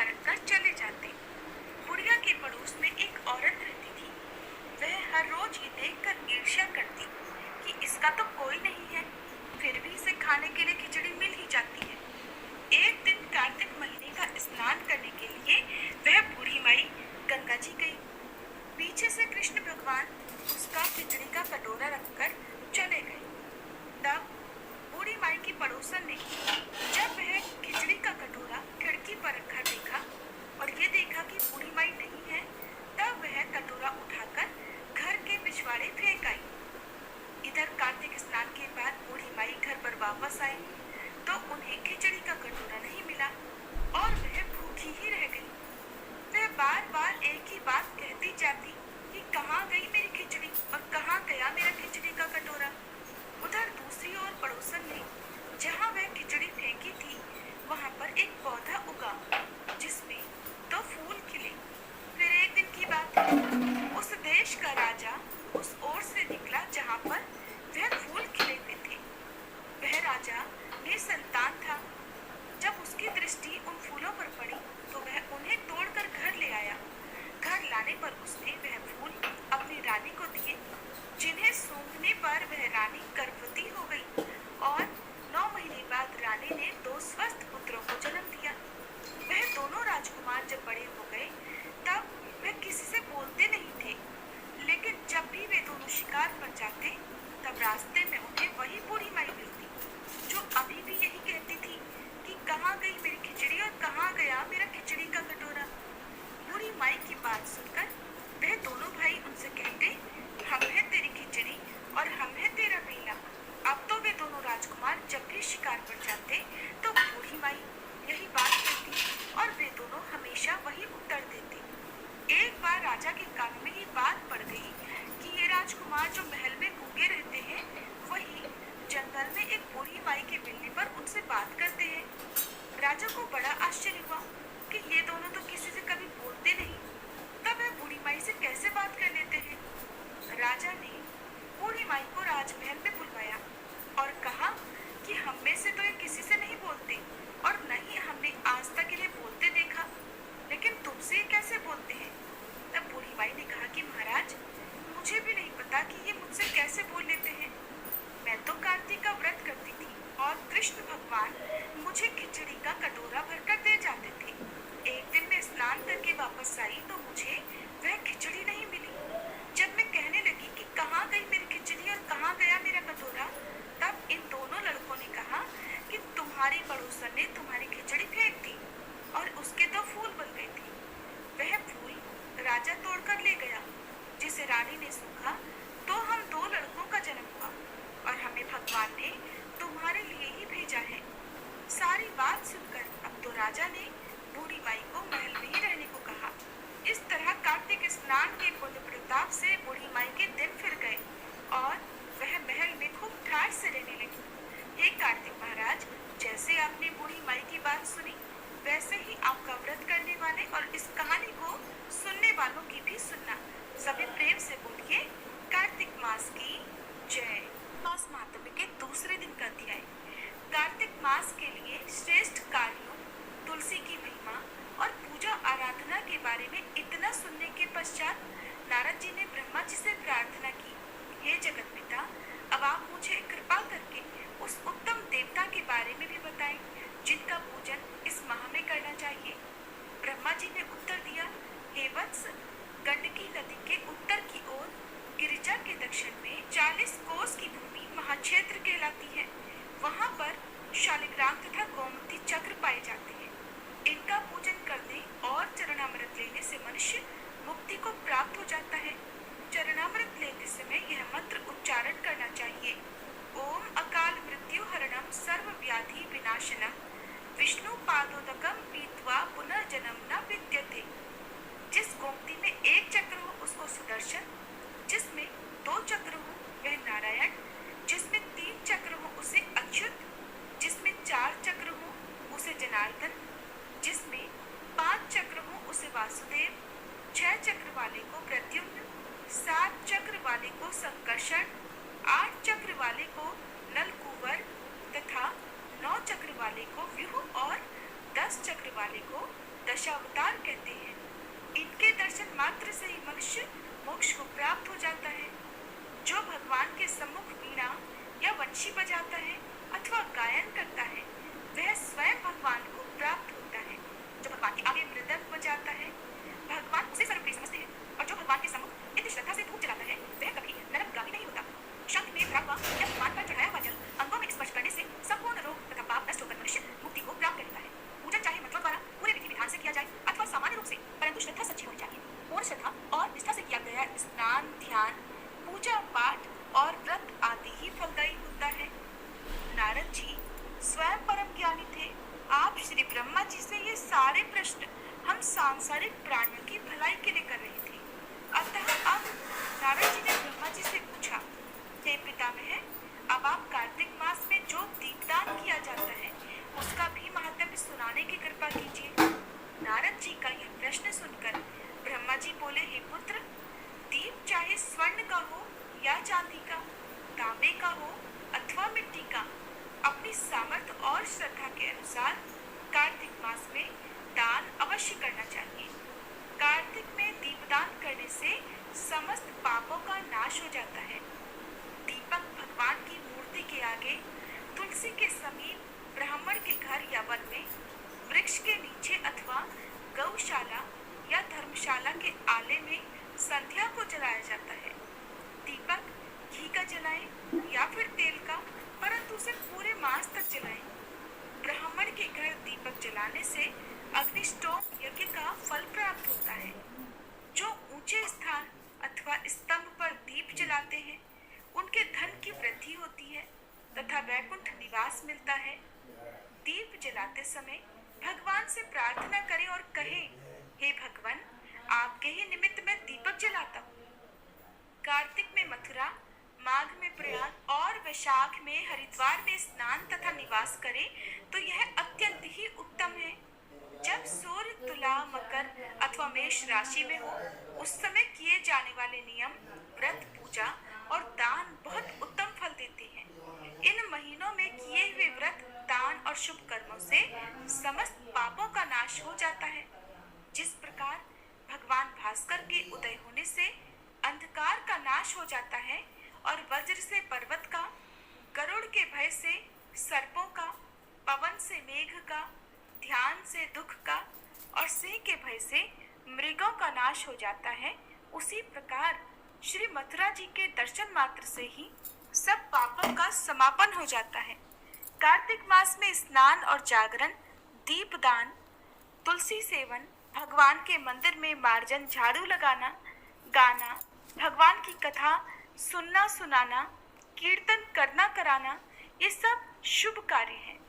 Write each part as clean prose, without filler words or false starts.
रखकर चले जाते। बुढ़िया के पड़ोस में एक औरत रहती थी। वह हर रोज ये देखकर ईर्ष्या करती कि इसका तो कोई नहीं है, फिर भी इसे खाने के लिए खिचड़ी मिल ही जाती है। एक दिन कार्तिक महीने का स्नान करने के लिए वह बूढ़ी माई गंगा जी गई। पीछे से कृष्ण भगवान उसका खिचड़ी का कटोरा रखकर चले गए। तब बूढ़ी माई की पड़ोसन ने जब वह खिचड़ी का कटोरा खिड़की पर रखा देखा और ये देखा कि बूढ़ी माई नहीं है, तब वह कटोरा उठाकर घर के पिछवाड़े फेंक आई। इधर कार्तिक स्नान के बाद बूढ़ी माई घर पर वापस आई तो उन्हें खिचड़ी का कटोरा नहीं मिला और वह भूखी ही रह गई। वह बार बार एक ही बात कहती जाती कि कहाँ गई मेरी खिचड़ी और कहाँ गया मेरा खिचड़ी का कटोरा। उधर दूसरी ओर पड़ोसन ने जहाँ वह खिचड़ी फेंकी थी वहाँ पर एक पौधा उगा जिसमें दो फूल खिले। फिर एक दिन की बात है, उस देश का राजा उस ओर से निकला जहाँ पर वह फूल खिले हुए थे। वह राजा निसंतान था। जब उसकी दृष्टि उन फूलों पर पड़ी तो वह उन्हें तोड़कर घर ले आया। घर लाने पर उसने वह फूल अपनी रानी को दिए, जिन्हें सूंघने पर वह रानी गर्भवती हो गई और 9 महीने बाद रानी ने 2 स्वस्थ पुत्रों को जन्म दिया। वह दोनों राजकुमार जब बड़े हो गए तब वह किसी से बोलते नहीं थे, लेकिन जब भी वे दोनों शिकार पर जाते तब रास्ते में उन्हें वही बूढ़ी माई मिलती जो अभी भी यही कहती थी कि कहाँ गई मेरी खिचड़ी और कहाँ गया मेरा खिचड़ी का कटोरा। बूढ़ी माई की बात सुनकर वह दोनों भाई उनसे कहते, हम है तेरी खिचड़ी और हम है तेरा बेला। अब तो वे दोनों राजकुमार जब भी शिकार पर जाते तो बूढ़ी माई यही बात कहती और वे दोनों हमेशा वही उत्तर देते। एक बार राजा के कान में ये बात पड़ गई कि ये राजकुमार जो महल में गूंगे रहते हैं वही जंगल में एक बूढ़ी माई के मिलने पर उनसे बात करते हैं। राजा को बड़ा आश्चर्य हुआ कि ये दोनों तो किसी से कभी बोलते नहीं, तब वह बूढ़ी माई से कैसे बात कर लेते हैं। राजा ने बूढ़ी माई को राजमहल में बुलवाया और कहा कि हम में से तो ये किसी से नहीं बोलते और न ही हमने आज तक इन्हें बोलते देखा, लेकिन तुमसे ये कैसे बोलते हैं। तब बूढ़ी माई ने कहा कि महाराज, मुझे भी नहीं पता कि ये मुझसे कैसे बोल लेते हैं। मैं तो कार्तिक का व्रत करती थी और कृष्ण भगवान मुझे खिचड़ी का कटोरा भरकर दे जाते थे। एक दिन मैं स्नान करके वापस आई तो मुझे वह खिचड़ी नहीं मिली। जब मैं कहने लगी कि कहाँ गई मेरी खिचड़ी और कहाँ गया मेरा कटोरा, तब इन दोनों लड़कों ने कहा कि तुम्हारी पड़ोसन ने तुम्हारी खिचड़ी फेंक दी और उसके 2 फूल बन गए थे। वह फूल राजा तोड़कर ले गया, जिसे रानी ने सूखा तो हम 2 लड़कों का जन्म हुआ और हमें भगवान ने तुम्हारे लिए ही भेजा है। सारी बात सुनकर अब तो राजा ने बूढ़ी माई को महल में ही रहने को कहा। इस तरह कार्तिक स्नान के पुण्य प्रताप से बूढ़ी माई के दिन फिर गए और वह महल में खूब ठाठ से रहने लगी। हे कार्तिक महाराज, जैसे आपने बूढ़ी माई की बात सुनी वैसे ही आपका व्रत करने वाले और इस कहानी को सुनने वालों की भी सुनना। सभी प्रेम से बोलिए कार्तिक मास की जय। मास महात्म्य के दूसरे दिन का अध्याय। कार्तिक मास के लिए श्रेष्ठ कार्यों, तुलसी की महिमा और पूजा आराधना के बारे में इतना सुनने के पश्चात नारद जी ने ब्रह्मा जी से प्रार्थना की, हे जगत पिता, अब आप मुझे कृपा करके उस उत्तम देवता के बारे में भी बताएं जिनका पूजन इस माह में करना चाहिए। ब्रह्मा जी ने उत्तर दिया, हे वत्स, गंडकी नदी के उत्तर की ओर गिरिजा के दक्षिण में 40 कोस की भूमि महाक्षेत्र कहलाती है। वहाँ पर शालिग्राम तथा गोमती चक्र पाए जाते हैं। इनका पूजन करने और चरणामृत लेने से मनुष्य मुक्ति को प्राप्त हो जाता है। चरणामृत लेते समय यह मंत्र उच्चारण करना चाहिए, ओम अकाल मृत्यु हरणम सर्व व्याधि विनाशनम विष्णु पादोदकम पीत्वा पुनर्जन्म न विद्यते। जिस गोमती में 1 चक्र हो उसको सुदर्शन, जिसमें 2 चक्र हो वह नारायण, जिसमें 3 चक्र हो उसे अच्युत, जिसमें 4 चक्र हो उसे जनार्दन, जिसमें 5 चक्र हो उसे वासुदेव, 6 चक्र वाले को प्रद्युम्न, 7 चक्र वाले को संकर्षण, 8 चक्र वाले को नलकूवर तथा 9 चक्र वाले को व्यूह और 10 चक्र वाले को दशावतार कहते हैं। इनके दर्शन मात्र से ही मनुष्य मोक्ष को प्राप्त हो जाता है। जो भगवान के सम्मुख वीणा या वंशी बजाता है अथवा गायन करता है वह स्वयं भगवान को प्राप्त होता है। जो भगवान के आगे मृदंग बजाता है भगवान उसे सर्वप्रिय समझते हैं, और जो भगवान के सम्मुख इतनी श्रद्धा से धूप जलाता है वह कभी नरकगामी नहीं होता। शंख में भरा हुआ या भगवान पर चढ़ाया हुआ जल अंगों में स्पर्श करने से संपूर्ण रोग तथा पाप नष्ट होकर मनुष्य मुक्ति को प्राप्त कर लेता है। पूजा चाहे मंत्रों द्वारा पूरे विधि विधान से किया जाए अथवा सामान्य रूप से, परंतु श्रद्धा सच्ची होनी चाहिए। पूर्ण श्रद्धा और निष्ठा से किया गया स्नान, ध्यान, पूजा पाठ और व्रत आदि ही फलदायी होता है। नारद जी स्वयं परम ज्ञानी थे। आप श्री ब्रह्मा जी से ये सारे प्रश्न हम सांसारिक प्राणियों की भलाई के लिए कर रहे थे। अतः अब नारद जी ने ब्रह्मा जी से पूछा, हे पितामह, अब आप कार्तिक मास में जो दीपदान किया जाता है उसका भी महात्म्य सुनाने की कृपा कीजिए। नारद जी का यह प्रश्न सुनकर ब्रह्मा जी बोले, हे पुत्र, दीप चाहे स्वर्ण का हो या चांदी का, तांबे का हो अथवा मिट्टी का, अपनी सामर्थ्य और श्रद्धा के अनुसार कार्तिक मास में दान अवश्य करना चाहिए। कार्तिक में दीपदान करने से समस्त पापों का नाश हो जाता है। दीपक भगवान की मूर्ति के आगे, तुलसी के समीप, ब्राह्मण के घर या वन में, वृक्ष के नीचे अथवा गौशाला या धर्मशाला के आले में संध्या को जलाया जाता है। दीपक घी का जलाएं या फिर तेल का, परंतु उसे पूरे मास तक जलाएं। ब्राह्मण के घर दीपक जलाने से अग्निष्टोम यज्ञ का फल प्राप्त होता है। जो ऊंचे स्थान अथवा स्तंभ पर दीप जलाते हैं उनके धन की वृद्धि होती है तथा वैकुंठ निवास मिलता है। दीप जलाते समय भगवान से प्रार्थना करें और कहें, हे भगवान, आपके ही निमित्त मैं दीपक जलाता हूँ। कार्तिक में मथुरा, माघ में प्रयाग और वैशाख में हरिद्वार में स्नान तथा निवास करें तो यह अत्यंत ही उत्तम है। जब सूर्य तुला, मकर अथवा मेष राशि में हो उस समय किए जाने वाले नियम, व्रत, पूजा और दान बहुत उत्तम फल देते हैं। इन महीनों में किए हुए व्रत, दान और शुभ कर्मों से समस्त पापों का नाश हो जाता है। जिस प्रकार भगवान भास्कर के उदय होने से अंधकार का नाश हो जाता है और वज्र से पर्वत का, गरुड़ के भय से सर्पों का, पवन से मेघ का, ध्यान से दुख का और सिंह के भय से मृगों का नाश हो जाता है, उसी प्रकार श्री मथुरा जी के दर्शन मात्र से ही सब पापों का समापन हो जाता है। कार्तिक मास में स्नान और जागरण, दीपदान, तुलसी सेवन, भगवान के मंदिर में मार्जन, झाड़ू लगाना, गाना, भगवान की कथा सुनना सुनाना, कीर्तन करना कराना, ये सब शुभ कार्य हैं।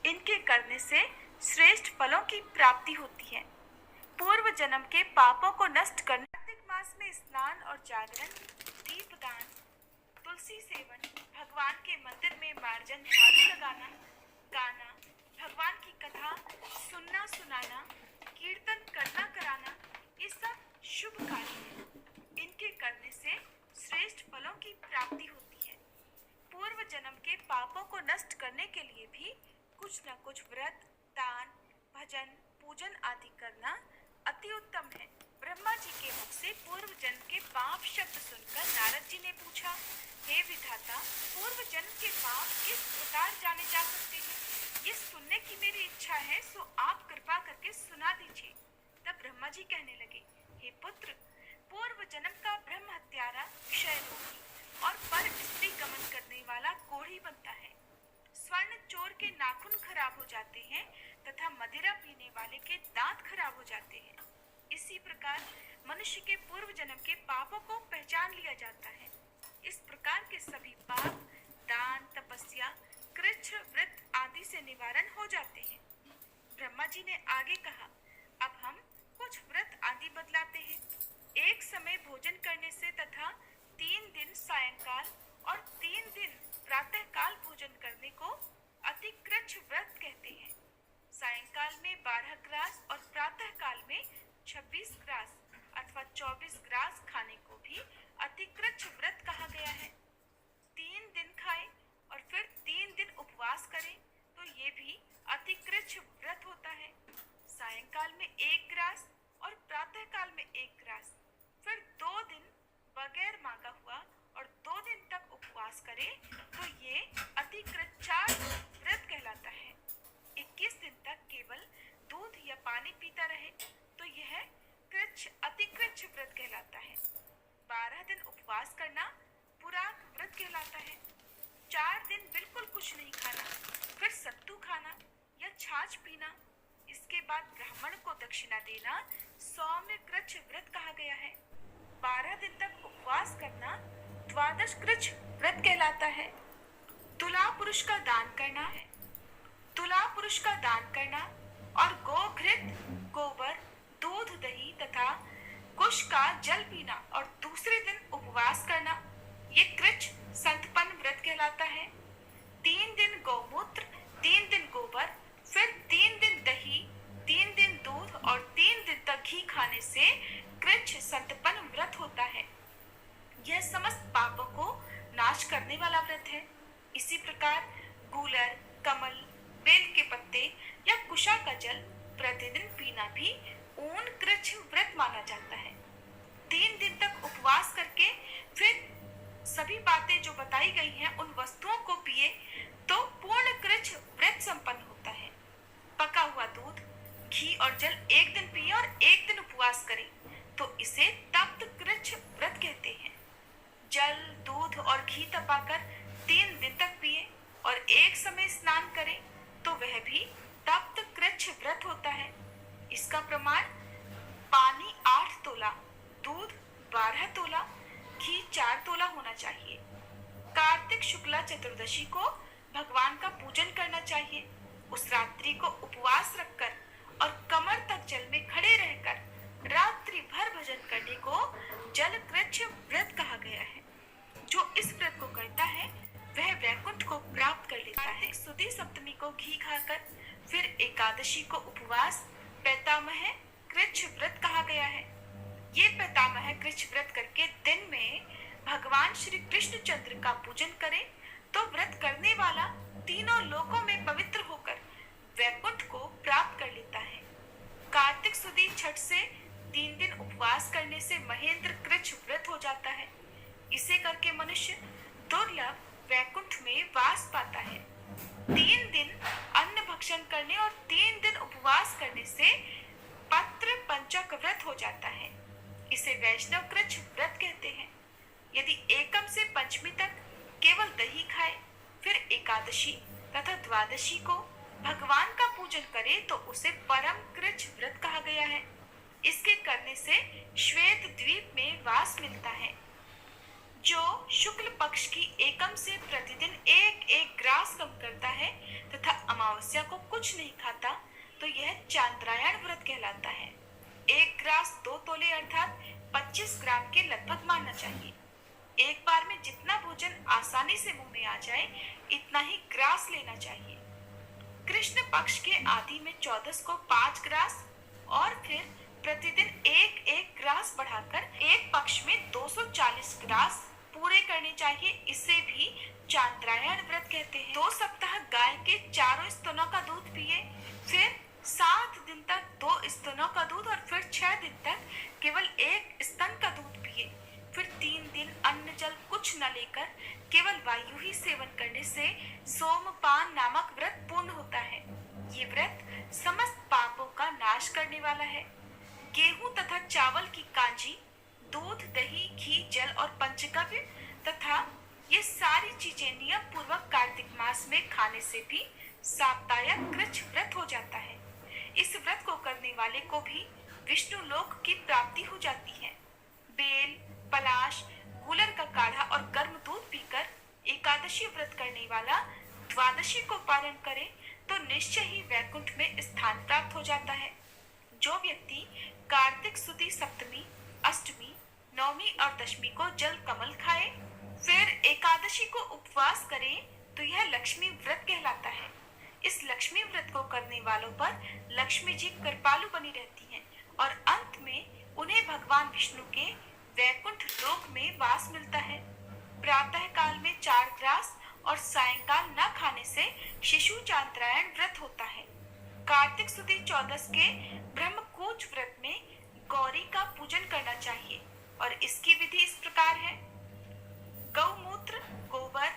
इनके करने से श्रेष्ठ फलों की प्राप्ति होती है। पूर्व जन्म के पापों को नष्ट करने कार्तिक मास में स्नान और जागरण, दीपदान, तुलसी सेवन, भगवान के मंदिर में मार्जन, झाड़ू लगाना, गाना, भगवान की कथा सुनना सुनाना, कीर्तन करना कराना, ये सब शुभ कार्य हैं। इनके करने से श्रेष्ठ फलों की प्राप्ति होती है। पूर्व जन्म के पापों को नष्ट करने के लिए भी कुछ न कुछ व्रत, दान, भजन, पूजन आदि करना अति उत्तम है। ब्रह्मा जी के मुख से पूर्व जन्म के पाप शब्द सुनकर नारद जी ने पूछा, हे विधाता, पूर्व जन्म के पाप किस प्रकार जाने जा सकते हैं? ये सुनने की मेरी इच्छा है, सो आप कृपा करके सुना दीजिए। तब ब्रह्मा जी कहने लगे, हे पुत्र, पूर्व जन्म का ब्रह्म हत्यारा क्षय रोगी और पर स्त्री गमन करने वाला कोढ़ी बनता है। स्वर्ण चोर के नाखून खराब हो जाते हैं तथा मदिरा पीने वाले के दांत खराब हो जाते हैं। इसी प्रकार मनुष्य के पूर्व जन्म के पापों को पहचान लिया जाता है। इस प्रकार के सभी पाप दान, तपस्या, कृच्छ, व्रत आदि से निवारण हो जाते हैं। ब्रह्मा जी ने आगे कहा, अब हम कुछ व्रत आदि बतलाते हैं। एक समय भोजन करने से तथा 3 दिन सायंकाल और 3 दिन प्रातः काल भोजन करने को अतिकृच्छ व्रत कहते हैं। सायंकाल में 12 ग्रास और प्रातः काल में 26 ग्रास अथवा 24 ग्रास खाने को भी अतिकृच्छ व्रत कहा गया है। 3 दिन खाएं और फिर 3 दिन उपवास करें तो ये भी अतिकृच्छ व्रत होता है। सायंकाल करे तो ये अतिकृच्छार व्रत कहलाता है। 21 दिन तक केवल दूध या पानी पीता रहे तो यह अतिकृच्छ व्रत कहलाता है। 12 दिन उपवास करना पुराग व्रत कहलाता है। 4 दिन बिल्कुल कुछ नहीं खाना, फिर सत्तू खाना या छाछ पीना, इसके बाद ब्राह्मण को दक्षिणा देना सौम्य कृच्छ व्रत कहा गया है। 12 दिन तक उपवास करना द्वादश कृच्छ व्रत कहलाता है। तुला पुरुष का दान करना है। तुला पुरुष का दान करना और गोघृत, गोबर, दूध, दही तथा कुश का जल पीना और दूसरे दिन उपवास करना ये कृच्छ संतपन व्रत कहलाता है। 3 दिन गौमूत्र, 3 दिन गोबर, फिर 3 दिन दही, 3 दिन दूध और 3 दिन तक घी खाने से कृच्छ संतपन व्रत होता है। यह समस्त पापों को नाश करने वाला व्रत है। इसी प्रकार गूलर, कमल, बेल के पत्ते या कुशा का जल प्रतिदिन पीना भी ऊन कृच्छ व्रत माना जाता है। 3 दिन तक उपवास करके फिर सभी बातें जो बताई गई हैं उन वस्तुओं को पिए तो पूर्ण कृच्छ व्रत संपन्न होता है। पका हुआ दूध, घी और जल एक दिन पिए और एक दिन उपवास करें तो इसे तप्त कृच्छ व्रत कहते हैं। जल, दूध और घी तपाकर 3 दिन तक पिए और एक समय स्नान करें तो वह भी तप्त कृच्छ व्रत होता है। इसका प्रमाण पानी 8 तोला, दूध 12 तोला, घी 4 तोला होना चाहिए। कार्तिक शुक्ला चतुर्दशी को भगवान का पूजन करना चाहिए। उस रात्रि को उपवास रखकर और कमर तक जल में खड़े रहकर रात्रि भर भजन करने को जल कृच्छ व्रत कहा गया है। जो इस व्रत को करता है वह वैकुंठ को प्राप्त कर लेता है। सुदी सप्तमी को घी खाकर फिर एकादशी को उपवास पैतामह कृच्छ व्रत कहा गया है। ये पैतामह कृच्छ व्रत करके दिन में भगवान श्री कृष्णचंद्र का पूजन करे तो व्रत करने वाला तीनों लोकों में पवित्र होकर वैकुंठ को प्राप्त कर लेता है। कार्तिक सुदी छठ से 3 दिन उपवास करने से महेंद्र कृच्छ व्रत हो जाता है। इसे करके मनुष्य दुर्लभ वैकुंठ में वास पाता है। 3 दिन अन्न भक्षण करने और 3 दिन उपवास करने से पत्र पंचक व्रत हो जाता है। इसे वैष्णव कृच्छ व्रत कहते हैं। यदि एकम से पंचमी तक केवल दही खाए फिर एकादशी तथा द्वादशी को भगवान का पूजन करे तो उसे परम कृच्छ व्रत कहा गया है। इसके करने से श्वेत द्वीप में वास मिलता है। जो शुक्ल पक्ष की एकम से प्रतिदिन एक ग्रास कम करता है तथा अमावस्या को कुछ नहीं खाता तो यह चांद्रायण व्रत कहलाता है। 1 ग्रास 2 तोले अर्थात 25 ग्राम के लगभग मानना चाहिए। एक बार में जितना भोजन आसानी से मुंह में आ जाए इतना ही ग्रास लेना चाहिए। कृष्ण पक्ष के आदि में 14 को 5 ग्रास और फिर प्रतिदिन एक ग्रास बढ़ाकर एक पक्ष में 240 ग्रास पूरे करने चाहिए। इसे भी चांद्रायण व्रत कहते हैं। 2 सप्ताह गाय के 4 स्तनों का दूध पिए, फिर 7 दिन तक 2 स्तनों का दूध और फिर 6 दिन तक केवल 1 स्तन का दूध पिए, फिर 3 दिन अन्न जल कुछ न लेकर केवल वायु ही सेवन करने से सोमपान नामक व्रत पूर्ण होता है। ये व्रत समस्त पापों का नाश करने वाला है। गेहूं तथा चावल की कांजी, दूध, दही, घी, जल और पंचगव्य तथा ये सारी चीजें नियम पूर्वक कार्तिक मास में खाने से भी साप्तायक कृच्छ व्रत हो जाता है। इस व्रत को करने वाले को भी विष्णु लोक की प्राप्ति हो जाती है। बेल, पलाश, गूलर का काढ़ा और गर्म दूध पीकर एकादशी व्रत करने वाला द्वादशी को पारण करे तो निश्चय ही वैकुंठ में स्थान प्राप्त हो जाता है। जो व्यक्ति कार्तिक सुदी सप्तमी, अष्टमी, नवमी और दशमी को जल कमल खाए फिर एकादशी को उपवास करे तो यह लक्ष्मी व्रत कहलाता है। इस लक्ष्मी व्रत को करने वालों पर लक्ष्मी जी कृपालु बनी रहती हैं और अंत में उन्हें भगवान विष्णु के वैकुंठ लोक में वास मिलता है। प्रातः काल में 4 ग्रास और सायंकाल न खाने से शिशु चांद्रायण व्रत होता है। कार्तिक सुदी 14 के ब्रह्मकूच व्रत में गौरी का पूजन करना चाहिए और इसकी विधि इस प्रकार है। गौमूत्र, गोबर,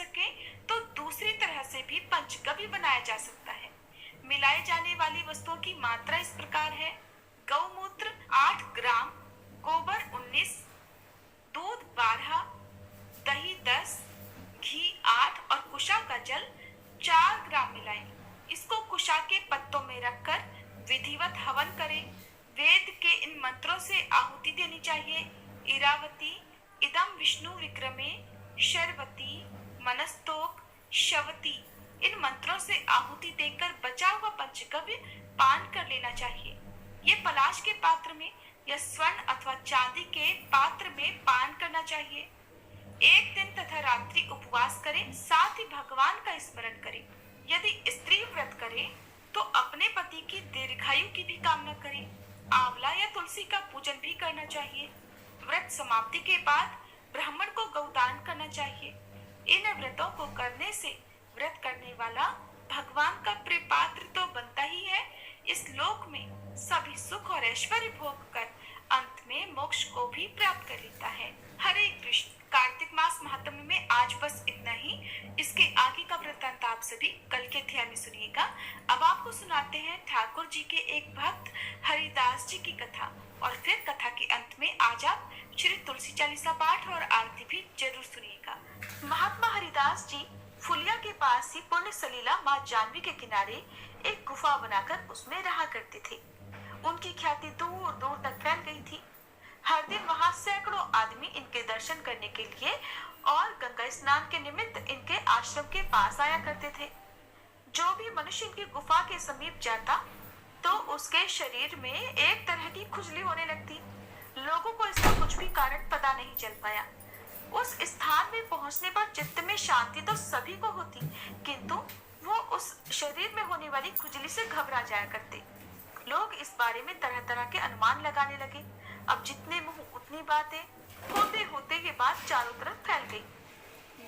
सके तो दूसरी तरह से भी पंचगव्य बनाया जा सकता है। मिलाए जाने वाली वस्तुओं की मात्रा इस प्रकार है: गौमूत्र 8 ग्राम, गोबर 19, दूध 12, दही 10, घी 8 और कुशा का जल 4 ग्राम मिलाएं। इसको कुशा के पत्तों में रखकर विधिवत हवन करें। वेद के इन मंत्रों से आहुति देनी चाहिए: इरावती, इदम विष्णु विक्रमे, शर्वती, मनस्तोक, शवती। इन मंत्रों से आहुति देकर बचा हुआ पंचगव्य पान कर लेना चाहिए। ये पलाश के पात्र में या स्वर्ण अथवा चांदी के पात्र में पान करना चाहिए। एक दिन तथा रात्रि उपवास करें, साथ ही भगवान का स्मरण करें। यदि स्त्री व्रत करे तो अपने पति की दीर्घायु की भी कामना करें। आंवला या तुलसी का पूजन भी करना चाहिए। व्रत समाप्ति के बाद ब्राह्मण को गौदान करना चाहिए। इन व्रतों को करने से व्रत करने वाला भगवान का प्रिय पात्र तो बनता ही है, इस लोक में सभी सुख और ऐश्वर्य भोग कर अंत में मोक्ष को भी प्राप्त कर लेता है। हरे कृष्ण। कार्तिक मास महात्म्य में आज बस इतना ही। इसके आगे का वृत्तांत आप सभी कल के अध्याय में सुनिएगा। अब आपको सुनाते हैं ठाकुर जी के एक भक्त हरिदास जी की कथा, और फिर कथा के अंत में आज आप श्री तुलसी चालीसा पाठ और आरती भी जरूर सुनिएगा। महात्मा हरिदास जी फुलिया के पास ही पुण्य सलीला माँ जानवी के किनारे एक गुफा बनाकर उसमें रहा करते थे। उनकी ख्याति दूर दूर तक फैल गई थी। हर दिन वहां सैकड़ों आदमी इनके दर्शन करने के लिए और गंगा स्नान के निमित्त इनके आश्रम के पास आया करते थे। जो भी मनुष्य इनकी गुफा के समीप जाता तो उसके शरीर में एक तरह की खुजली होने लगती। लोगों को इसका कुछ भी कारण पता नहीं चल पाया। उस स्थान में पहुंचने पर चित्त में शांति तो सभी को होती, किंतु वो उस शरीर में होने वाली खुजली से घबरा जाया करते। लोग इस बारे में तरह तरह के अनुमान लगाने लगे। अब जितने मुंह उतनी बातें, होते होते ये बात चारों तरफ फैल गई।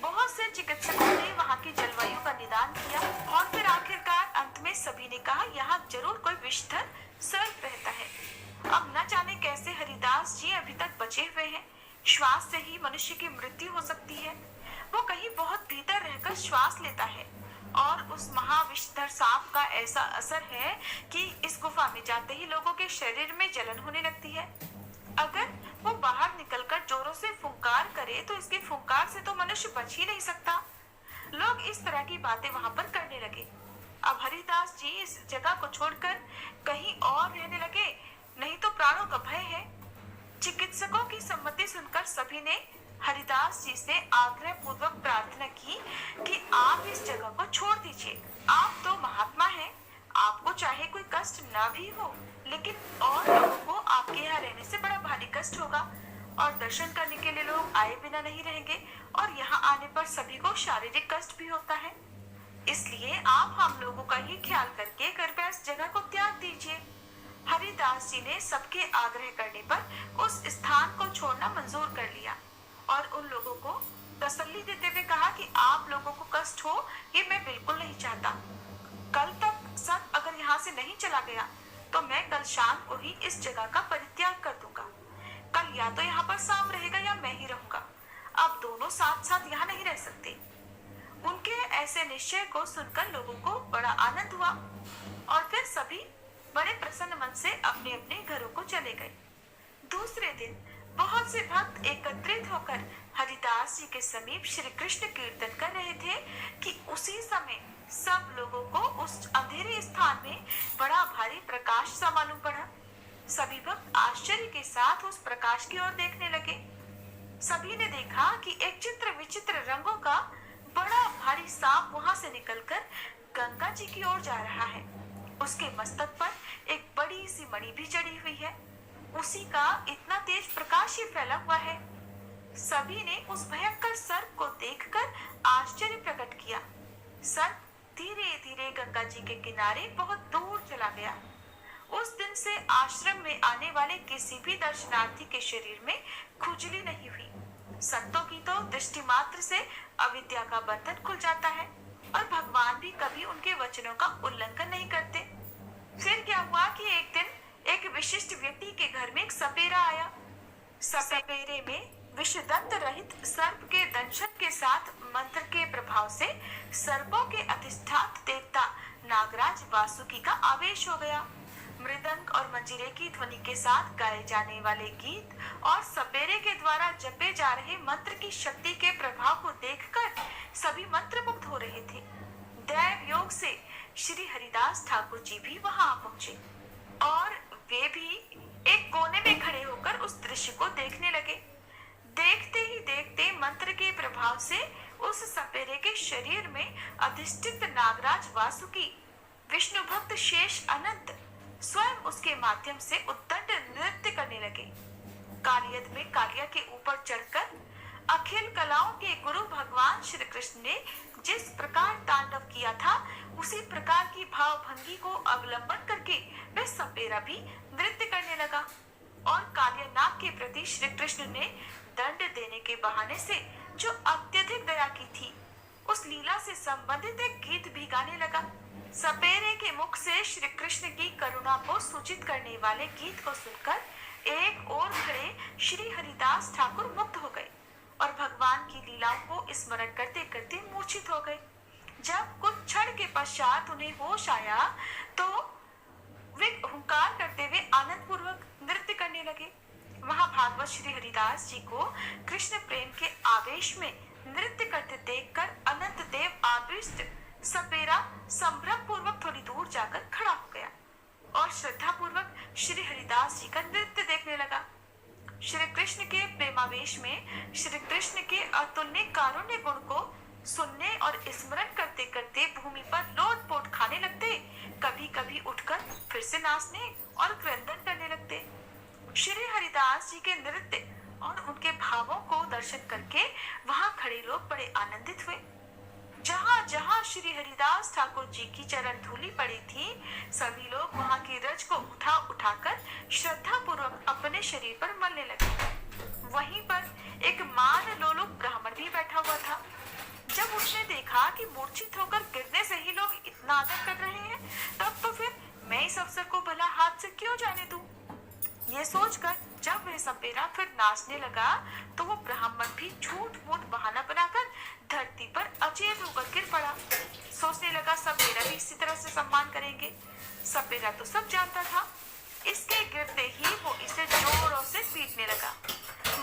बहुत से चिकित्सकों ने वहां की जलवायु का निदान किया और फिर आखिरकार अंत में सभी ने कहा यहाँ जरूर कोई विषधर सर्प रहता है। अब न जाने कैसे हरिदास जी अभी तक बचे हुए हैं। श्वास से ही मनुष्य की मृत्यु हो सकती है। वो कहीं बहुत भीतर रहकर श्वास लेता है और उस महाविषधर सांप का ऐसा असर है कि इस गुफा में जाते ही लोगों के शरीर में जलन होने लगती है। अगर वो बाहर निकलकर जोरों से फुंकार करे तो इसके फुंकार से तो मनुष्य बच ही नहीं सकता। लोग इस तरह की बातें वहां पर करने लगे। अब हरिदास जी इस जगह को छोड़कर कहीं और रहने लगे, नहीं तो प्राणों का भय है। चिकित्सकों की सम्मति सुनकर सभी ने हरिदास जी से आग्रह पूर्वक प्रार्थना की कि आप इस जगह को छोड़ दीजिए। आप तो महात्मा हैं, आपको चाहे कोई कष्ट न भी हो, लेकिन और लोगों को आपके यहाँ रहने से बड़ा भारी कष्ट होगा और दर्शन करने के लिए लोग आए बिना नहीं रहेंगे और यहाँ आने पर सभी को शारीरिक कष्ट भी होता है। इसलिए आप हम लोगों का ही ख्याल करके कृपया इस जगह को त्याग दीजिए। हरिदास जी ने सबके आग्रह करने पर उस स्थान को छोड़ना मंजूर कर लिया और उन लोगों को तसल्ली देते हुए कहा कि आप लोगों को कष्ट हो ये मैं बिल्कुल नहीं चाहता। कल तक सब अगर यहाँ से नहीं चला गया तो मैं कल शाम को ही इस जगह का परित्याग कर दूंगा। कल या तो यहाँ पर सांप रहेगा या मैं ही रहूंगा। अब दोनों साथ साथ यहाँ नहीं रह सकते। उनके ऐसे निश्चय को सुनकर लोगों को बड़ा आनंद हुआ और फिर सभी बड़े प्रसन्न मन से अपने अपने घरों को चले गए। दूसरे दिन बहुत से भक्त एकत्रित होकर हरिदास जी के समीप श्री कृष्ण कीर्तन कर रहे थे कि उसी समय सब लोगों को उस अंधेरे स्थान में बड़ा भारी प्रकाश सा मालूम पड़ा। सभी भक्त आश्चर्य के साथ उस प्रकाश की ओर देखने लगे। सभी ने देखा कि एक चित्र विचित्र रंगों का बड़ा भारी सांप वहां से निकलकर गंगा जी की ओर जा रहा है। उसके मस्तक पर एक बड़ी सी मणि भी जड़ी हुई है। उसी का इतना तेज प्रकाश ही फैला हुआ है। सभी ने उस भयंकर सर्प को देखकर आश्चर्य प्रकट किया। सर्प धीरे धीरे गंगा जी के किनारे बहुत दूर चला गया। उस दिन से आश्रम में आने वाले किसी भी दर्शनार्थी के शरीर में खुजली नहीं हुई। संतों की तो दृष्टि मात्र से अविद्या का बंधन खुल जाता है और भगवान भी कभी उनके वचनों का उल्लंघन नहीं करते। फिर क्या हुआ कि एक दिन एक विशिष्ट व्यक्ति के घर में एक सपेरा आया। सपेरे में विषदंत रहित सर्प के दंशन के साथ मंत्र के प्रभाव से सर्पों के अधिष्ठात देवता नागराज वासुकी का आवेश हो गया। मृदंग और मंजीरे की ध्वनि के साथ गाए जाने वाले गीत और सपेरे के द्वारा जपे जा रहे मंत्र की शक्ति के प्रभाव को देखकर सभी मंत्रमुग्ध हो रहे थे। दैव योग से श्री हरिदास ठाकुर जी भी वहां पहुंचे और वे भी एक कोने में खड़े होकर उस दृश्य को देखने लगे। देखते ही देखते मंत्र के प्रभाव से उस सपेरे के शरीर में अधिष्ठित नागराज वासुकी विष्णु भक्त शेष अनंत स्वयं उसके माध्यम से उद्दंड नृत्य करने लगे। कालियद में कालिया के ऊपर चढ़कर अखिल कलाओं के गुरु भगवान श्री कृष्ण ने जिस प्रकार तांडव किया था उसी प्रकार की भावभंगी को अवलंबन करके वह सपेरा भी नृत्य करने लगा और कालिया नाग के प्रति श्री कृष्ण ने दंड देने के बहाने से जो अत्यधिक दया की थी उस लीला से संबंधित एक गीत भी गाने लगा। सपेरे के मुख से श्री कृष्ण की करुणा को सूचित करने वाले गीत को सुनकर एक ओर खड़े श्री हरिदास ठाकुर मुग्ध हो गए और भगवान की लीलाओं को स्मरण करते करते मूर्छित हो गए। जब कुछ क्षण के पश्चात उन्हें होश आया तो वे हुंकार करते हुए आनंद पूर्वक नृत्य करने लगे। वहां भागवत श्री हरिदास जी को कृष्ण प्रेम के आवेश में नृत्य करते देखकर अनंत देव आविष्ट सपेरा संभ्रम पूर्वक थोड़ी दूर जाकर खड़ा हो गया और श्रद्धा पूर्वक श्री हरिदास जी का नृत्य देखने लगा। श्री कृष्ण के प्रेमावेश में श्री कृष्ण के अतुल्य कारुण्य गुण को सुनने और स्मरण करते करते भूमि पर लोटपोट खाने लगते, कभी कभी उठकर फिर से नाचने और क्रंदन करने लगते। श्री हरिदास जी के नृत्य और उनके भावों को दर्शन करके वहां खड़े लोग बड़े आनंदित हुए। जहां जहां श्री हरिदास ठाकुर जी की चरण धूलि पड़ी थी सभी लोग वहां की रज को उठा उठाकर श्रद्धा पूर्वक अपने शरीर पर मलने लगे। वहीं पर एक मान लोलुप ब्राह्मण भी बैठा हुआ था। जब उसने देखा कि मूर्छित होकर गिरने से ही लोग इतना आदर कर रहे हैं तब तो फिर मैं इस अवसर को भला हाथ से क्यों जाने दूं? ये सोचकर जब वह सपेरा फिर नाचने लगा तो वो ब्राह्मण भी झूठ मूठ बहाना बनाकर धरती पर अचेत होकर गिर पड़ा। सोचने लगा सपेरा भी इसी तरह से सम्मान करेंगे। सपेरा तो सब जानता था। इसके गिरते ही वो इसे जोरों से पीटने लगा।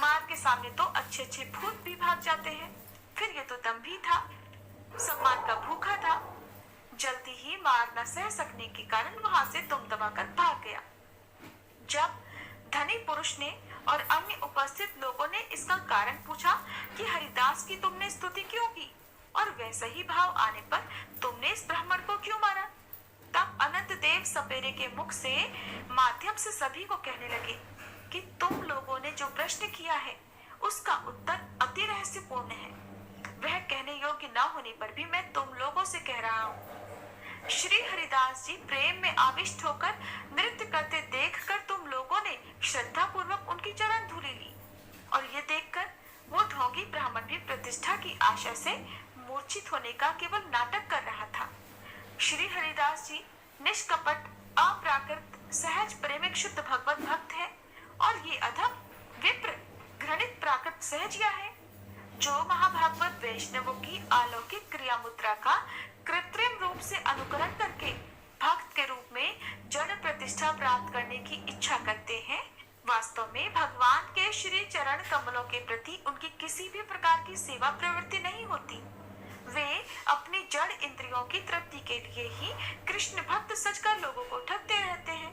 मार के सामने तो अच्छे अच्छे भूत भी भाग जाते हैं, फिर ये तो दम भी था, सम्मान का भूखा था। जल्दी ही मार न सह सकने के कारण वहां से दुम दबाकर भाग गया। जब धनी पुरुष ने और अन्य उपस्थित लोगों ने इसका कारण पूछा कि हरिदास की तुमने स्तुति क्यों की और वैसा ही भाव आने पर तुमने इस ब्राह्मण को क्यों मारा, तब अनंत देव सपेरे के मुख से माध्यम से सभी को कहने लगे कि तुम लोगों ने जो प्रश्न किया है उसका उत्तर अति रहस्यपूर्ण है। वह कहने योग्य न होने पर भी मैं तुम लोगों से कह रहा हूँ। श्री हरिदास जी प्रेम में आविष्ट होकर नृत्य करते देखकर तुम लोगों ने श्रद्धा पूर्वक उनकी चरण धूलि ली और ये देखकर वो ढोंगी ब्राह्मण भी प्रतिष्ठा की आशा से मूर्छित होने का केवल नाटक कर रहा था। श्री हरिदास जी निष्कपट अप्राकृत सहज प्रेमिक शुद्ध भगवत भक्त है और ये अधम विप्र घृणित प्राकृत सहजिया है जो महाभागवत वैष्णवों की अलौकिक क्रिया मुद्रा का कृत्रिम रूप से अनुकरण करके भक्त के रूप में जड़ प्रतिष्ठा प्राप्त करने की इच्छा करते हैं। वास्तव में भगवान के श्री चरण कमलों के प्रति उनकी किसी भी प्रकार की सेवा प्रवृत्ति नहीं होती। वे अपनी जड़ इंद्रियों की तृप्ति के लिए ही कृष्ण भक्त सजकर लोगों को ठगते रहते हैं।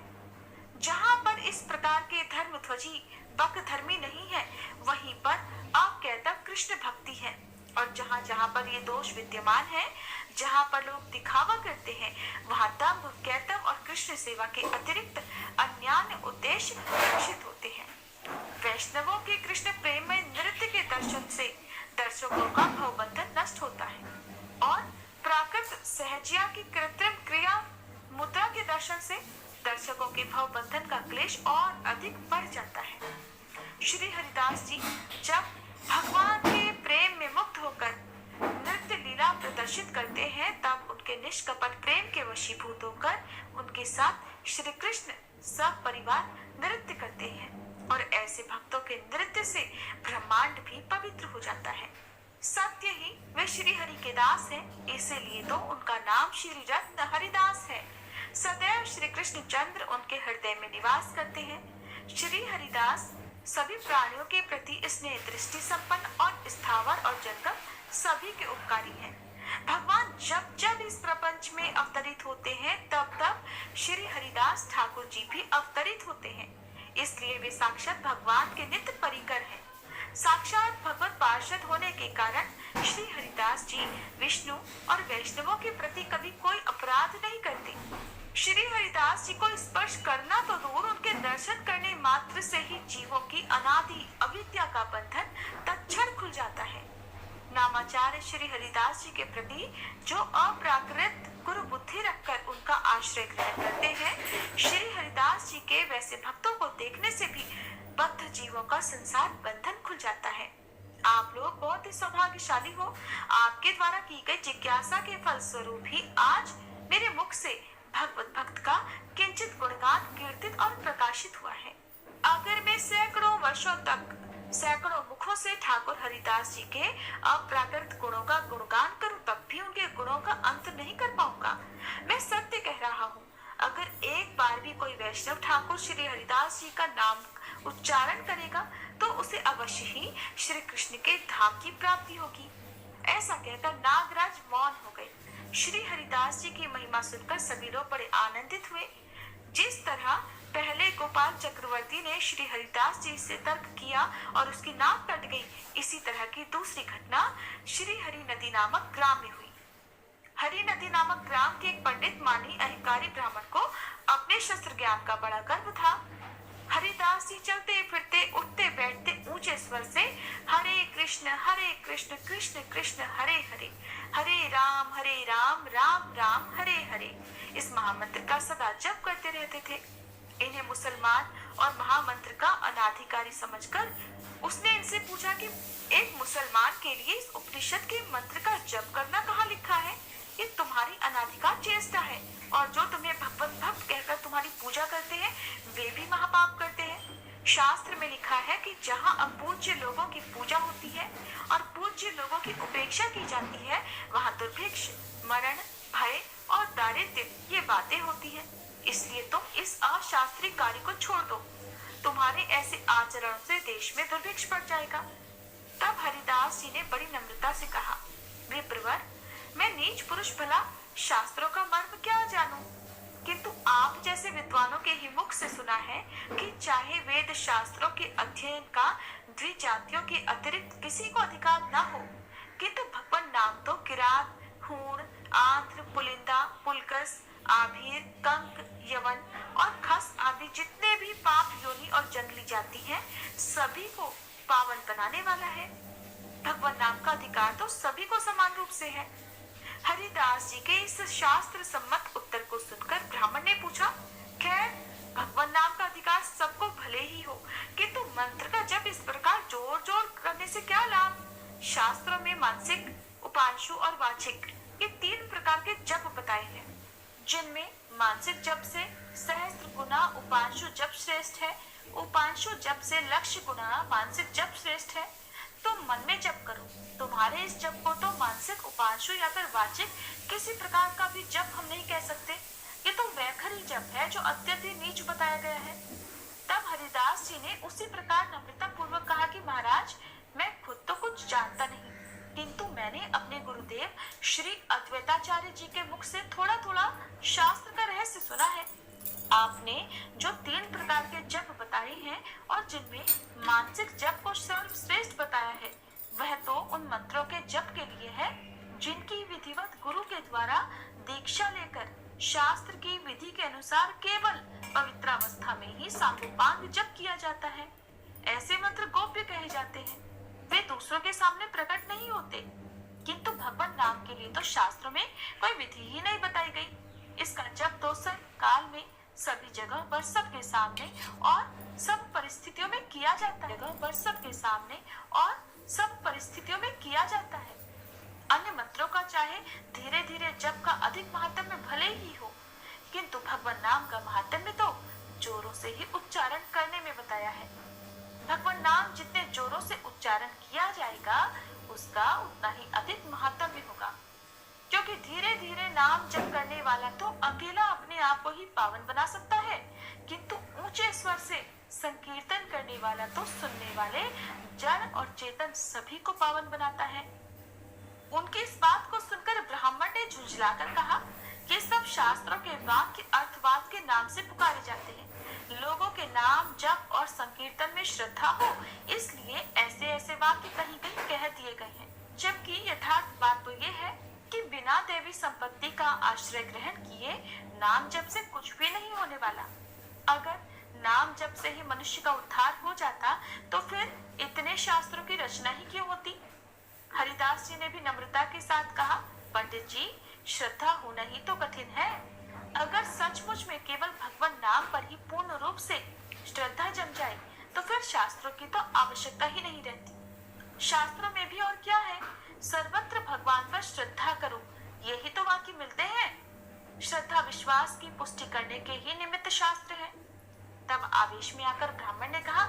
जहाँ पर इस प्रकार के धर्म ध्वजी बक धर्मी नहीं है वहीं पर अकैतव कृष्ण भक्ति है और जहाँ जहाँ पर ये दोष विद्यमान है, जहाँ पर लोग दिखावा करते हैं वहाँ दम्भ, कैतव और कृष्ण सेवा के अतिरिक्त अन्य उद्देश्य लक्षित होते हैं। वैष्णवों के कृष्ण प्रेम में नृत्य के दर्शन से दर्शकों का भवबंधन नष्ट होता है और प्राकृत सहजिया की कृत्रिम क्रिया मुद्रा के दर्शन से दर्शकों के भवबंधन का क्लेश और अधिक बढ़ जाता है। श्री हरिदास जी जब भगवान के प्रेम में मुक्त होकर नृत्य लीला प्रदर्शित करते हैं तब उनके निष्कपट प्रेम के वशीभूत होकर उनके साथ श्री कृष्ण सब परिवार नृत्य करते हैं और ऐसे भक्तों के नृत्य से ब्रह्मांड भी पवित्र हो जाता है। सत्य ही वे श्री हरि के दास हैं, इसीलिए तो उनका नाम श्री रत्न हरिदास है। सदैव श्री कृष्ण चंद्र उनके हृदय में निवास करते हैं। श्री हरिदास सभी प्राणियों के प्रति स्नेह दृष्टि संपन्न और स्थावर और जंगम सभी के उपकारी हैं। भगवान जब जब इस प्रपंच में अवतरित होते हैं तब तब श्री हरिदास ठाकुर जी भी अवतरित होते हैं, इसलिए वे साक्षात भगवान के नित्य परिकर हैं। साक्षात भगवत पार्षद होने के कारण श्री हरिदास जी विष्णु और वैष्णवों के प्रति कभी कोई अपराध नहीं करते। श्री हरिदास जी को स्पर्श करना तो दूर, उनके दर्शन करने मात्र से ही जीवों की अनादि अविद्या का बंधन तत्क्षण खुल जाता है। नामाचार्य श्री हरिदास जी के प्रति जो अप्राकृत गुरु बुद्धि रखकर उनका आश्रय ग्रहण करते हैं, श्री हरिदास जी के वैसे भक्तों को देखने से भी बद्ध जीवों का संसार बंधन खुल जाता है। आप लोग बहुत ही सौभाग्यशाली हो। आपके द्वारा की गई जिज्ञासा के फलस्वरूप ही आज मेरे मुख से भगवत भक्त का किंचित गुणगान कीर्तित और प्रकाशित हुआ है। अगर मैं सैकड़ों वर्षों तक सैकड़ों मुखों से ठाकुर हरिदास जी के अप्राकृत गुणों का गुणगान करूं तब भी उनके गुणों का अंत नहीं कर पाऊंगा। मैं सत्य कह रहा हूँ, अगर एक बार भी कोई वैष्णव ठाकुर श्री हरिदास जी का नाम उच्चारण करेगा तो उसे अवश्य ही श्री कृष्ण के धाम की प्राप्ति होगी। ऐसा कहकर नागराज मौन हो गए। श्री हरिदास जी की महिमा सुनकर सभी लोग बड़े आनंदित हुए। जिस तरह पहले गोपाल चक्रवर्ती ने श्री हरिदास जी से तर्क किया और उसकी नाक कट गई, इसी तरह की दूसरी घटना श्री हरि नदी नामक ग्राम में हुई। हरि नदी नामक ग्राम के एक पंडित मानी अहंकारी ब्राह्मण को अपने शस्त्र ज्ञान का बड़ा गर्व था। हरिदास जी चलते फिरते उठते बैठते ऊंचे स्वर से हरे कृष्ण कृष्ण कृष्ण हरे हरे, हरे राम राम राम हरे हरे इस महामंत्र का सदा जप करते रहते थे। इन्हें मुसलमान और महामंत्र का अनाधिकारी समझकर उसने इनसे पूछा कि एक मुसलमान के लिए इस उपनिषद के मंत्र का जप करना कहाँ लिखा है? ये तुम्हारी अनाधिकार चेष्टा है, और जो तुम्हें भगवत भक्त कहकर तुम्हारी पूजा करते हैं वे भी महापाप करते हैं। शास्त्र में लिखा है कि जहाँ अपूज्य लोगों की पूजा होती है और पूज्य लोगों की उपेक्षा की जाती है, वहाँ दुर्भिक्ष, मरण, भय और दारिद्र्य ये बातें होती है। इसलिए तुम इस अशास्त्रीय कार्य को छोड़ दो। तुम्हारे ऐसे आचरण से देश में दुर्भिक्ष पड़ जाएगा। तब हरिदास जी ने बड़ी नम्रता से कहा, विप्रवर, मैं नीच पुरुष भला शास्त्रों का मर्म क्या जानूं? किंतु आप जैसे विद्वानों के ही मुख से सुना है कि चाहे वेद शास्त्रों के अध्ययन का द्विजातियों के अतिरिक्त किसी को अधिकार न हो, किंतु भगवान नाम तो किरात, हूण, आंध्र, पुलिंदा, पुलकस, आभीर, कंक, यवन और खस आदि जितने भी पाप योनि और जंगली जाति हैं, सभी को पावन बनाने वाला है। भगवान नाम का अधिकार तो सभी को समान रूप से है। हरिदास जी के इस शास्त्र सम्मत उत्तर को सुनकर ब्राह्मण ने पूछा, खैर भगवान नाम का अधिकार सबको भले ही हो, किंतु मंत्र का जप इस प्रकार जोर जोर करने से क्या लाभ? शास्त्रों में मानसिक, उपांशु और वाचिक ये 3 प्रकार के जप बताए हैं, जिनमें मानसिक जप से सहस्त्र गुना उपांशु जप श्रेष्ठ है, उपांशु जप से लक्ष्य गुना मानसिक जप श्रेष्ठ है। तुम मन में जप करो। तुम्हारे इस जप को तो मानसिक, उपांशु या फिर वाचिक किसी प्रकार का भी जप हम नहीं कह सकते। ये तो वैखरी जप है जो अत्यधिक नीच बताया गया है। तब हरिदास जी ने उसी प्रकार नम्रता पूर्वक कहा कि महाराज, मैं खुद तो कुछ जानता नहीं, किंतु मैंने अपने गुरुदेव श्री अद्वैताचार्य जी के मुख से थोड़ा थोड़ा शास्त्र का रहस्य सुना है। आपने जो 3 प्रकार के जप बताए हैं और जिनमें मानसिक जप को सर्वश्रेष्ठ बताया है, वह तो उन मंत्रों के जप के लिए है जिनकी विधिवत गुरु के द्वारा दीक्षा लेकर शास्त्र की विधि के अनुसार केवल पवित्रावस्था में ही सांगोपांग जप किया जाता है। ऐसे मंत्र गोप्य कहे जाते हैं, वे दूसरों के सामने प्रकट नहीं होते। किंतु भगवान नाम के लिए तो शास्त्रों में कोई विधि ही नहीं बताई गई। इसका जप तो सर्व काल में, सभी जगह पर सबके सामने और सब परिस्थितियों में किया जाता है। जगह पर सबके सामने और सब परिस्थितियों में किया जाता है। अन्य मंत्रों का चाहे धीरे धीरे जप का अधिक महात्म्य भले ही हो, किंतु भगवान नाम का महात्म्य तो जोरों से ही उच्चारण करने में बताया है। भगवान नाम जितने जोरों से उच्चारण किया जाएगा उसका उतना ही अधिक महात्म्य होगा। क्योंकि धीरे धीरे नाम जप करने वाला तो अकेला अपने आप को ही पावन बना सकता है, किंतु ऊंचे स्वर से संकीर्तन करने वाला तो सुनने वाले जड़ और चेतन सभी को पावन बनाता है। उनकी इस बात को सुनकर ब्राह्मण ने झुंझलाकर कहा कि सब शास्त्रों के वाक्य अर्थवाद के नाम से पुकारे जाते हैं। लोगों के नाम जप और संकीर्तन में श्रद्धा हो, इसलिए ऐसे ऐसे वाक्य कहीं कहीं कह दिए गए हैं। जबकि यथार्थ बात तो ये है कि बिना देवी संपत्ति का आश्रय ग्रहण किए नाम जप से कुछ भी नहीं होने वाला। अगर नाम जप से ही मनुष्य का उद्धार हो जाता तो फिर इतने शास्त्रों की रचना ही क्यों होती। हरिदास जी ने भी नम्रता के साथ कहा, पंडित जी, श्रद्धा होना ही तो कठिन है। अगर सचमुच में केवल भगवान नाम पर ही पूर्ण रूप से श्रद्धा जम जाए तो फिर शास्त्रों की तो आवश्यकता ही नहीं रहती। शास्त्रों में भी और क्या है, सर्वत्र भगवान पर श्रद्धा करो, यही तो वाक्य मिलते हैं। श्रद्धा विश्वास की पुष्टि करने के ही निमित्त शास्त्र है। तब आवेश में आकर ब्राह्मण ने कहा,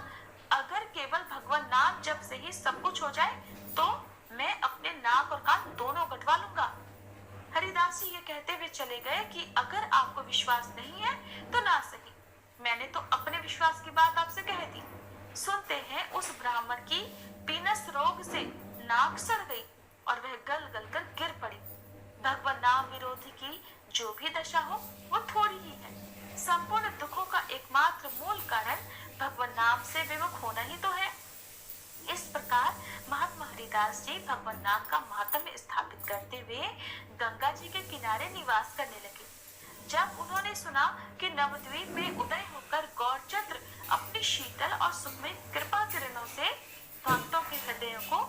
अगर केवल भगवान नाम जप से ही सब कुछ हो जाए तो मैं अपने नाक और कान दोनों कटवा लूंगा। हरिदास जी ये कहते हुए चले गए कि अगर आपको विश्वास नहीं है तो ना सही, मैंने तो अपने विश्वास की बात आपसे कह दी। सुनते हैं उस ब्राह्मण की पीनस रोग से नाक सड़ गई और वह गल गल कर गिर पड़ी। भगवान नाम विरोधी की जो भी दशा हो वो थोड़ी ही है। संपूर्ण दुखों का एकमात्र मूल कारण भगवान नाम से विमुख होना ही तो है। इस प्रकार महात्मा हरिदास जी भगवान नाम का महात्म्य स्थापित करते हुए गंगा जी के किनारे निवास करने लगे। जब उन्होंने सुना कि नवद्वीप में उदय होकर गौरचंद्र अपनी शीतल और सुखमय कृपा किरणों से भक्तों के हृदयों को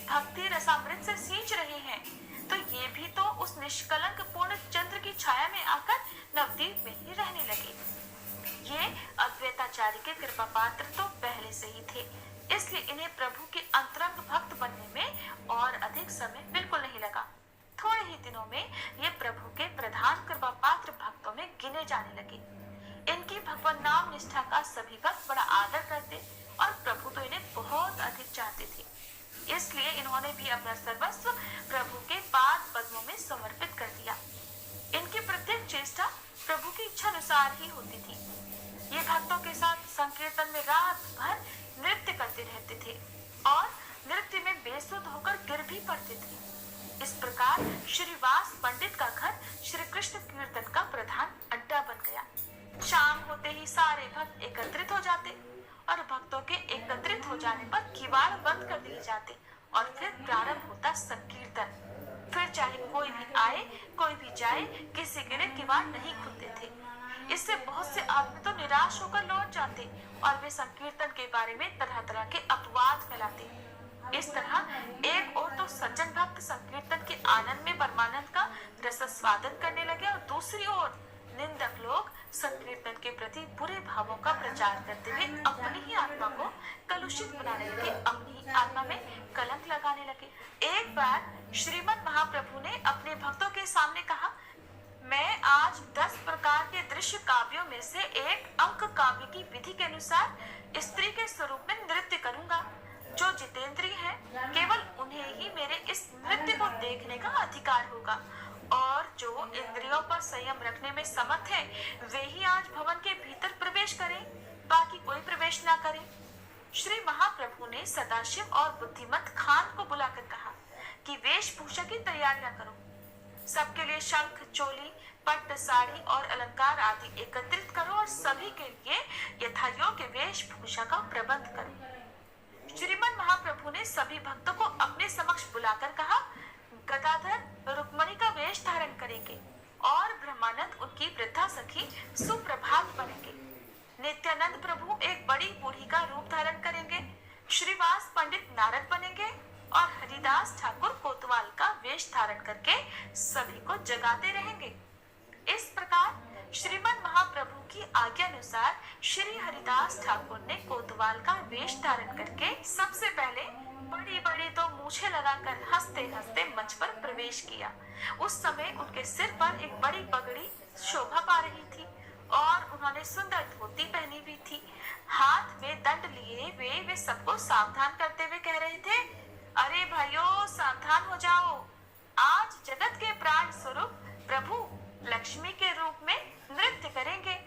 भक्ति रसामृत से सींच रहे हैं, तो ये भी तो उस निष्कलंक पूर्ण चंद्र की छाया में आकर नवद्वीप में ही रहने लगे। ये अद्वैताचार्य के कृपा पात्र तो पहले से ही थे, इसलिए इन्हें प्रभु के अंतरंग भक्त बनने में और अधिक समय बिल्कुल नहीं लगा। थोड़े ही दिनों में ये प्रभु के प्रधान कृपा पात्र भक्तों में गिने जाने लगे। इनकी भगवान नाम निष्ठा का सभी भक्त बड़ा आदर करते और प्रभु तो इन्हें बहुत अधिक चाहते थे। इसलिए इन्होंने भी अपना सर्वस्व प्रभु के पाद पद्मों में समर्पित कर दिया। इनकी प्रत्येक चेष्टा प्रभु की इच्छा अनुसार ही होती थी। ये भक्तों के साथ संकीर्तन में रात भर नृत्य करते रहते थे और नृत्य में बेसुध होकर गिर भी पड़ते थे। इस प्रकार श्रीवास पंडित का घर श्री कृष्ण कीर्तन का प्रधान अड्डा बन गया। शाम होते ही सारे भक्त एकत्रित हो जाते और भक्तों के एकत्रित हो जाने पर किवाड़ बंद कर दिए जाते और फिर प्रारंभ होता संकीर्तन। फिर चाहे कोई भी आए कोई भी जाए, किसी के लिए किवाड़ नहीं खुलते थे। इससे बहुत से आदमी तो निराश होकर लौट जाते और वे संकीर्तन के बारे में तरह तरह के अपवाद फैलाते। इस तरह एक ओर तो सज्जन भक्त संकीर्तन के आनंद में परमानंद का रसस्वादन करने लगे और दूसरी ओर निंदक लोग संकीर्तन के प्रति बुरे भावों का प्रचार करते हुए अपनी ही आत्मा को कलुषित बनाने लगे, अपनी ही आत्मा में कलंक लगाने लगे। एक बार श्रीमद् महाप्रभु ने अपने भक्तों के सामने कहा, मैं आज 10 प्रकार के दृश्य काव्यों में से एक अंक काव्य की विधि के अनुसार स्त्री के स्वरूप में नृत्य करूंगा। जो जितेंद्रिय है केवल उन्हें ही मेरे इस नृत्य को देखने का अधिकार होगा और जो इंद्रियों पर संयम रखने में समर्थ है वे ही आज भवन के भीतर प्रवेश करें, बाकी कोई प्रवेश ना करे। श्री महाप्रभु ने सदाशिव और बुद्धिमत खान को बुलाकर कहा कि वेशभूषा की तैयारियां करो। सबके लिए शंख, चोली, पट्ट, साड़ी और अलंकार आदि एकत्रित करो और सभी के लिए यथायोग्य वेशभूषा का प्रबंध करो। श्रीमद् महाप्रभु ने सभी भक्तों को अपने समक्ष बुलाकर कहा, गदाधर रुक्मणी का वेश धारण करेंगे और ब्रह्मानंद उनकी वृद्धा सखी सुप्रभात बनेंगे। नित्यानंद प्रभु एक बड़ी बूढ़ी का रूप धारण करेंगे। श्रीवास पंडित नारद बनेंगे और हरिदास ठाकुर कोतवाल का वेश धारण करके सभी को जगाते रहेंगे। इस प्रकार श्रीमद् महाप्रभु की आज्ञा अनुसार श्री हरिदास ठाकुर ने कोतवाल का वेश धारण करके सबसे पहले बड़ी बड़ी तो मूछें लगाकर हंसते हंसते मंच पर प्रवेश किया। उस समय उनके सिर पर एक बड़ी पगड़ी शोभा पा रही थी और उन्होंने सुंदर धोती पहनी हुई थी। हाथ में दंड लिए वे सबको सावधान करते हुए कह रहे थे, अरे भाइयों, सावधान हो जाओ। आज जगत के प्राण स्वरूप प्रभु लक्ष्मी के रूप में नृत्य करेंगे।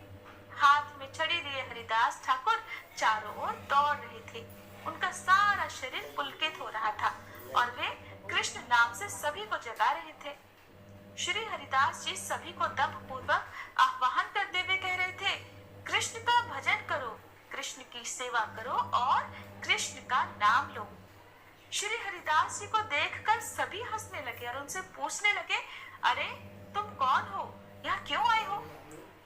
हाथ में छड़ी लिए हरिदास ठाकुर चारों ओर दौड़ रहे थे। उनका सारा शरीर पुलकित हो रहा था और वे कृष्ण नाम से सभी को जगा रहे थे। श्री हरिदास जी सभी को दम्भ पूर्वक आह्वान करते हुए कह रहे थे, कृष्ण का भजन करो, कृष्ण की सेवा करो और कृष्ण का नाम लो। श्री हरिदास जी को देखकर सभी हंसने लगे और उनसे पूछने लगे, अरे तुम कौन हो, यहाँ क्यों आए हो?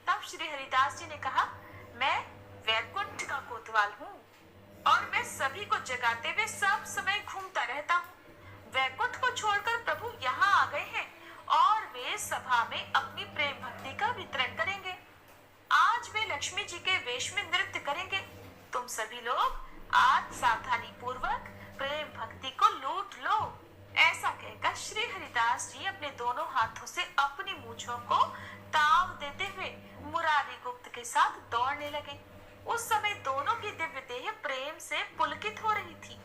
तब श्री हरिदास जी ने कहा, मैं वैकुंठ का कोतवाल हूँ और मैं सभी को जगाते हुए सब समय घूमता रहता हूँ। वैकुंठ को छोड़कर प्रभु यहाँ आ गए हैं और वे सभा में अपनी प्रेम भक्ति का वितरण करेंगे। आज वे लक्ष्मी जी के वेश में नृत्य करेंगे। तुम सभी लोग आज सावधानी पूर्वक प्रेम भक्ति को लूट लो। ऐसा कहकर श्री हरिदास जी अपने दोनों हाथों से अपनी मूंछों को ताव देते हुए मुरारी गुप्त के साथ दौड़ने लगे। उस समय दोनों की दिव्य देह प्रेम से पुलकित हो रही थी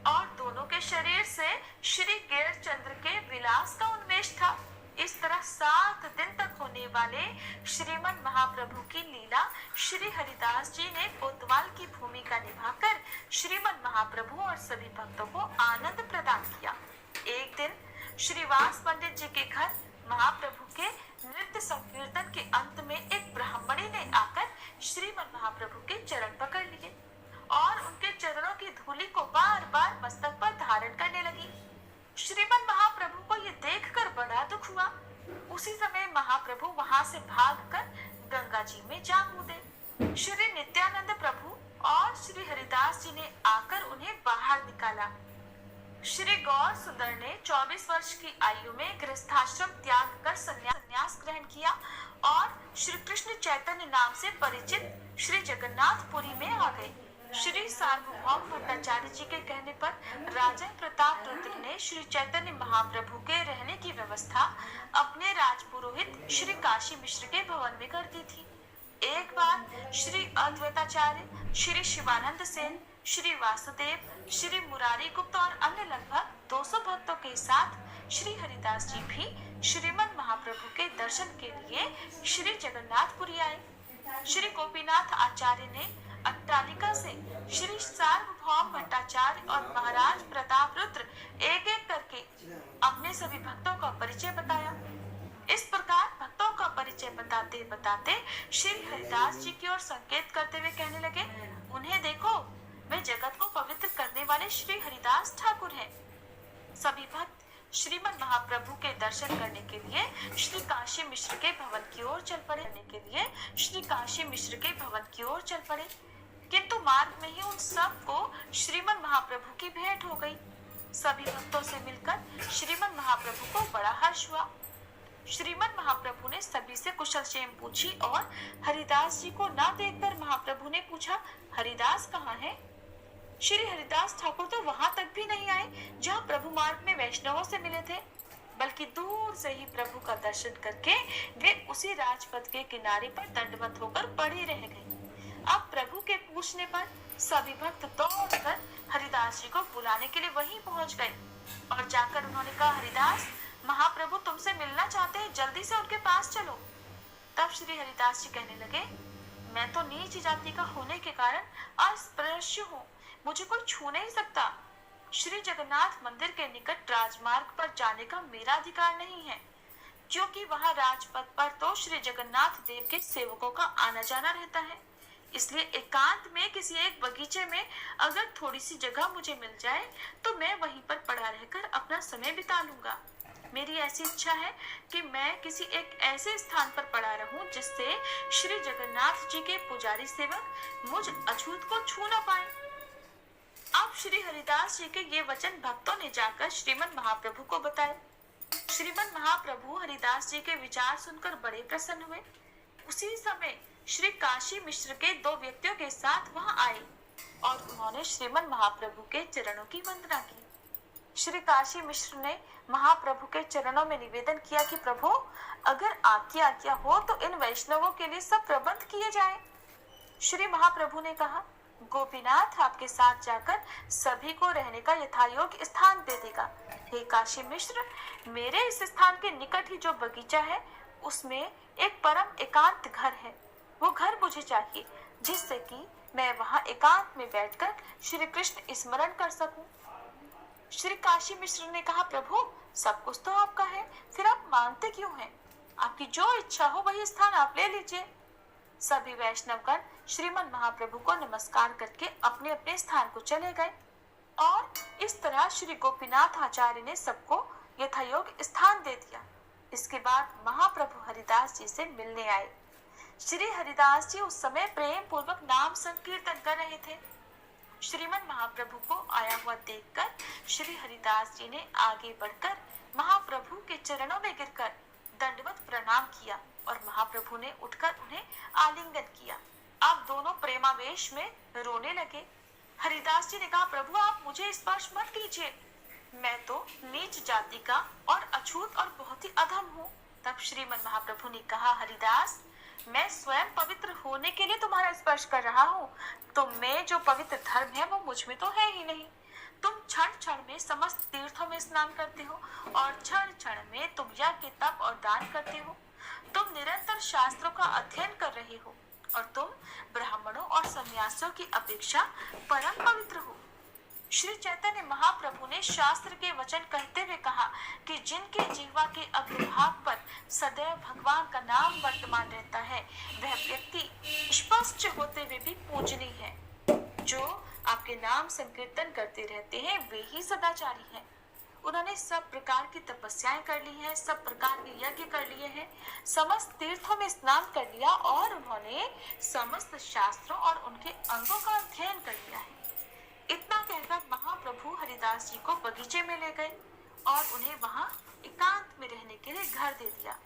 और दोनों के शरीर से श्री गिरचंद्र के विलास का उन्मेष था। इस तरह 7 दिन तक होने वाले श्रीमन महाप्रभु की लीला श्री हरिदास जी ने कोतवाल की भूमिका निभाकर श्रीमन महाप्रभु और सभी भक्तों को आनंद प्रदान किया। एक दिन श्रीवास पंडित जी के घर महाप्रभु के नृत्य संकीर्तन के अंत में एक ब्राह्मणी ने आकर श्रीमन महाप्रभु के चरण पकड़ लिए और उनके चरणों की धूलि को बार बार मस्तक पर धारण करने लगी। श्रीमन महाप्रभु को ये देखकर बड़ा दुख हुआ। उसी समय महाप्रभु वहां से भागकर गंगा जी में जा कूदे। श्री नित्यानंद प्रभु और श्री हरिदास जी ने आकर उन्हें बाहर निकाला। श्री गौर सुंदर ने 24 वर्ष की आयु में गृहस्थाश्रम त्याग कर संन्यास ग्रहण किया और श्री कृष्ण चैतन्य नाम से परिचित श्री जगन्नाथपुरी में आ गए। श्री सार्वभौम भट्टाचार्य जी के कहने पर राजा प्रताप रुद्र ने श्री चैतन्य महाप्रभु के रहने की व्यवस्था अपने राजपुरोहित श्री काशी मिश्र के भवन में कर दी थी। एक बार श्री अद्वैताचार्य, श्री शिवानंद सेन, श्री वासुदेव, श्री मुरारी गुप्त और अन्य लगभग 200 भक्तों के साथ श्री हरिदास जी भी श्रीमन महाप्रभु के दर्शन के लिए श्री जगन्नाथपुरी आए। श्री गोपीनाथ आचार्य ने अट्टालिका से श्री सार्वभौम भट्टाचार्य और महाराज प्रताप रुद्र एक एक करके अपने सभी भक्तों का परिचय बताया। इस प्रकार भक्तों का परिचय बताते बताते श्री हरिदास जी की ओर संकेत करते हुए कहने लगे, उन्हें देखो, वे जगत को पवित्र करने वाले श्री हरिदास ठाकुर हैं। सभी भक्त श्रीमन महाप्रभु के दर्शन करने के लिए श्री काशी मिश्र के भवन की ओर चल पड़े। किंतु मार्ग में ही उन सब को श्रीमन महाप्रभु की भेंट हो गई। सभी भक्तों से मिलकर श्रीमन महाप्रभु को बड़ा हर्ष हुआ। श्रीमन महाप्रभु ने सभी से कुशल क्षेम पूछी और हरिदास जी को न देखकर महाप्रभु ने पूछा, हरिदास कहाँ है? श्री हरिदास ठाकुर तो वहां तक भी नहीं आए जहां प्रभु मार्ग में वैष्णवों से मिले थे, बल्कि दूर से ही प्रभु का दर्शन करके वे उसी राजपथ के किनारे पर दंडवत होकर पड़े रह गए। अब प्रभु के पूछने पर सभी भक्त दौड़कर हरिदास जी को बुलाने के लिए वहीं पहुंच गए और जाकर उन्होंने कहा, हरिदास, महाप्रभु तुमसे मिलना चाहते हैं, जल्दी से उनके पास चलो। तब श्री हरिदास जी कहने लगे, मैं तो नीच जाति का होने के कारण अस्पृश्य हूँ, मुझे कोई छू नहीं सकता। श्री जगन्नाथ मंदिर के निकट राजमार्ग पर जाने का मेरा अधिकार नहीं है, क्योंकि वहां राजपथ पर तो श्री जगन्नाथ देव के सेवकों का आना जाना रहता है। इसलिए एकांत में किसी एक बगीचे में अगर थोड़ी सी जगह मुझे मिल जाए तो मैं वहीं पर पड़ा रहकर अपना समय बिता लूंगा। मेरी ऐसी इच्छा है कि मैं किसी एक ऐसे स्थान पर पड़ा रहूं जिससे श्री जगन्नाथ जी के पुजारी सेवक मुझ अछूत को छू न पाए। अब श्री हरिदास जी के ये वचन भक्तों ने जाकर श्रीमन महाप्रभु को बताए। श्रीमन महाप्रभु हरिदास जी के विचार सुनकर बड़े प्रसन्न हुए। उसी समय श्री काशी मिश्र के 2 व्यक्तियों के साथ वहां आए और उन्होंने श्रीमन महाप्रभु के चरणों की वंदना की। श्री काशी मिश्र ने महाप्रभु के चरणों में निवेदन किया कि प्रभु, अगर आपकी आज्ञा हो तो इन वैष्णवों के लिए सब प्रबंध किए जाएं। श्री महाप्रभु ने कहा, गोपीनाथ आपके साथ जाकर सभी को रहने का यथायोग्य स्थान दे देगा। हे काशी मिश्र, मेरे इस स्थान के निकट ही जो बगीचा है उसमें एक परम एकांत घर है। वो घर मुझे चाहिए जिससे कि मैं वहां एकांत में बैठकर श्री कृष्ण स्मरण कर सकूं। श्री काशी मिश्र ने कहा, प्रभु सब कुछ तो आपका है, फिर आप मांगते क्यों हैं? आपकी जो इच्छा हो वही स्थान आप ले लीजिए। सभी वैष्णवगण श्रीमन महाप्रभु को नमस्कार करके अपने अपने स्थान को चले गए और इस तरह श्री गोपीनाथ आचार्य ने सबको यथायोग्य स्थान दे दिया। इसके बाद महाप्रभु हरिदास जी से मिलने आए। श्री हरिदास जी उस समय प्रेम पूर्वक नाम संकीर्तन कर रहे थे। श्रीमन महाप्रभु को आया हुआ देखकर श्री हरिदास जी ने आगे बढ़कर महाप्रभु के चरणों में गिरकर दंडवत प्रणाम किया और महाप्रभु ने उठकर उन्हें आलिंगन किया। आप दोनों प्रेमावेश में रोने लगे। हरिदास जी ने कहा, प्रभु आप मुझे स्पर्श मत कीजिए, मैं तो नीच जाति का और अछूत और बहुत ही अधम हूँ। तब श्रीमन महाप्रभु ने कहा, हरिदास मैं स्वयं पवित्र होने के लिए तुम्हारा स्पर्श कर रहा हूँ, तो मैं जो पवित्र धर्म है वो मुझ में तो है ही नहीं। तुम क्षण क्षण में समस्त तीर्थों में स्नान करते हो और क्षण क्षण में तुम यज्ञ तप और दान करते हो। तुम निरंतर शास्त्रों का अध्ययन कर रहे हो और तुम ब्राह्मणों और सन्यासियों की अपेक्षा परम पवित्र हो। श्री चैतन्य महाप्रभु ने शास्त्र के वचन कहते हुए कहा कि जिनके जीवा के अग्रभाग पर सदैव भगवान का नाम वर्तमान रहता है वह व्यक्ति स्पष्ट होते हुए भी पूजनीय है। जो आपके नाम संकीर्तन करते रहते हैं वे ही सदाचारी हैं। उन्होंने सब प्रकार की तपस्याएं कर ली हैं, सब प्रकार के यज्ञ कर लिए हैं, समस्त तीर्थों में स्नान कर लिया और उन्होंने समस्त शास्त्रों और उनके अंगों का अध्ययन कर लिया है। इतना कहकर महाप्रभु हरिदास जी को बगीचे में ले गए और उन्हें वहां एकांत में रहने के लिए घर दे दिया।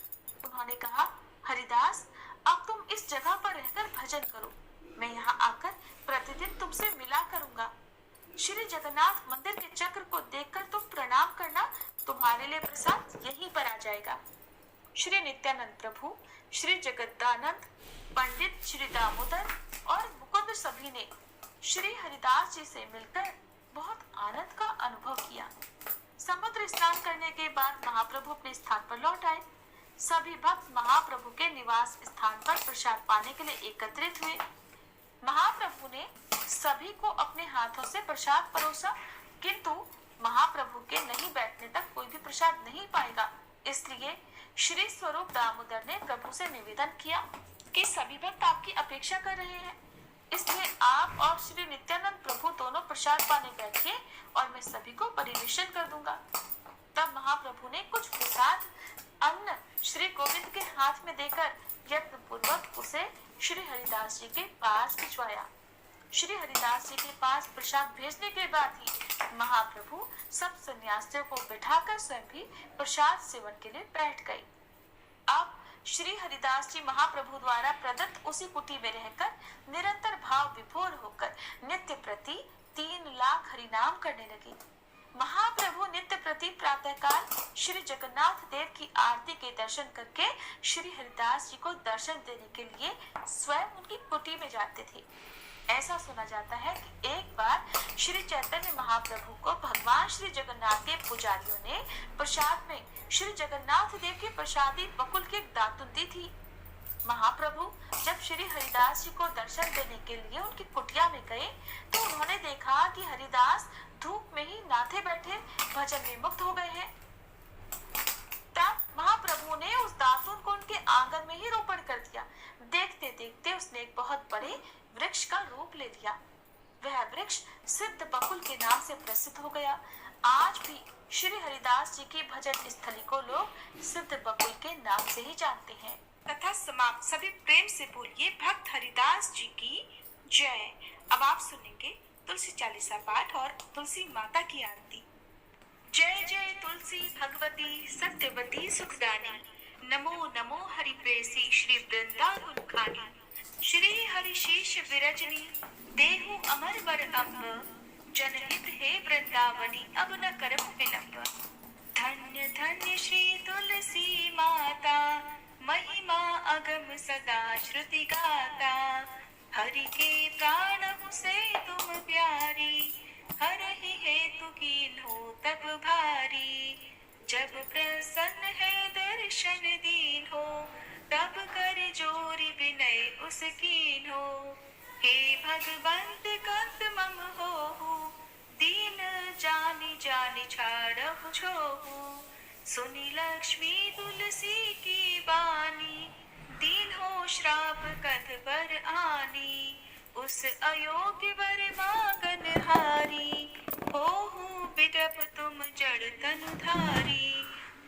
उन्होंने कहा, हरिदास अब तुम इस जगह पर रहकर भजन करो, मैं यहाँ आकर प्रतिदिन तुमसे मिला करूंगा। श्री जगन्नाथ मंदिर के चक्र को देखकर तुम प्रणाम करना, तुम्हारे लिए प्रसाद यहीं पर आ जाएगा। श्री नित्यानंद प्रभु, श्री जगदानंद, पंडित श्री दामोदर और मुकुंद सभी ने श्री हरिदास जी से मिलकर बहुत आनंद का अनुभव किया। समुद्र स्नान करने के बाद महाप्रभु अपने स्थान पर लौट आए। सभी भक्त महाप्रभु के निवास स्थान पर प्रसाद पाने के लिए एकत्रित हुए। महाप्रभु ने सभी को अपने हाथों से प्रसाद परोसा, किंतु महाप्रभु के नहीं बैठने तक कोई भी प्रसाद नहीं पाएगा। इसलिए श्री स्वरूप दामोदर ने प्रभु से निवेदन किया कि सभी भक्त आपकी अपेक्षा कर रहे हैं, इसलिए आप और श्री नित्यानंद प्रभु दोनों प्रसाद पाने बैठिए और मैं सभी को परिवेशन कर दूंगा। तब महाप्रभु ने कुछ प्रसाद अन्न श्री गोविंद के हाथ में देकर यत्न पूर्वक उसे श्री हरिदास जी के पास भिजवाया। श्री हरिदास जी के पास प्रसाद भेजने के बाद ही महाप्रभु सब सन्यासियों को बिठाकर स्वयं भी प्रसाद सेवन के लिए बैठ गए। अब श्री हरिदास जी महाप्रभु द्वारा प्रदत्त उसी कुटी में रहकर निरंतर भाव विभोर होकर नित्य प्रति 3 लाख हरिनाम करने लगे। महाप्रभु नित्य प्रति प्रातःकाल श्री जगन्नाथ देव की आरती के दर्शन करके श्री हरिदास जी को दर्शन देने के लिए स्वयं उनकी कुटी में जाते थे। ऐसा सुना जाता है कि एक बार श्री चैतन्य महाप्रभु को भगवान श्री जगन्नाथ के पुजारियों ने प्रसाद में श्री जगन्नाथ देव की प्रसादी बकुल की दातुन दी थी। महाप्रभु जब श्री हरिदास जी को दर्शन देने के लिए उनकी कुटिया में गए तो उन्होंने देखा कि हरिदास धूप में ही नाथे बैठे भजन में मुक्त हो गए हैं। तब महाप्रभु ने उस दातुन को उनके आंगन में ही रोपण कर दिया। देखते देखते उसने एक बहुत बड़े वृक्ष का रूप ले लिया। वह वृक्ष सिद्ध बकुल के नाम से प्रसिद्ध हो गया। आज भी श्री हरिदास जी की भजन स्थली को लोग सिद्ध बकुल के नाम से ही जानते हैं। कथा समाप्त। सभी प्रेम से बोलिए भक्त हरिदास जी की जय। अब आप सुनेंगे तुलसी चालीसा पाठ और तुलसी माता की आरती। जय जय तुलसी भगवती सत्यवती सुखदानी, नमो नमो हरि प्रेसी श्री वृंदावन खानी। श्री हरि शीश विरजनी देहु अमर वर अम्ब, जनहित हे वृंदावनी अब न करहु विलंब। धन्य धन्य श्री तुलसी माता, महिमा अगम सदा श्रुति गाता। हरि के प्राण से तब भारी। जब प्रसन्न है दर्शन दीन हो, तब कर जोरी विनय उस कीन हो। हे भगवंत कंत मम होहु, दीन जानि जानि छाड़हु छोहु। सुनि लक्ष्मी तुलसी की बानी, दीन हो श्राप कथ पर आनी। उस अयोग्य वर मांगन हारी, होहु बिटप तुम जड़ तनु धारी।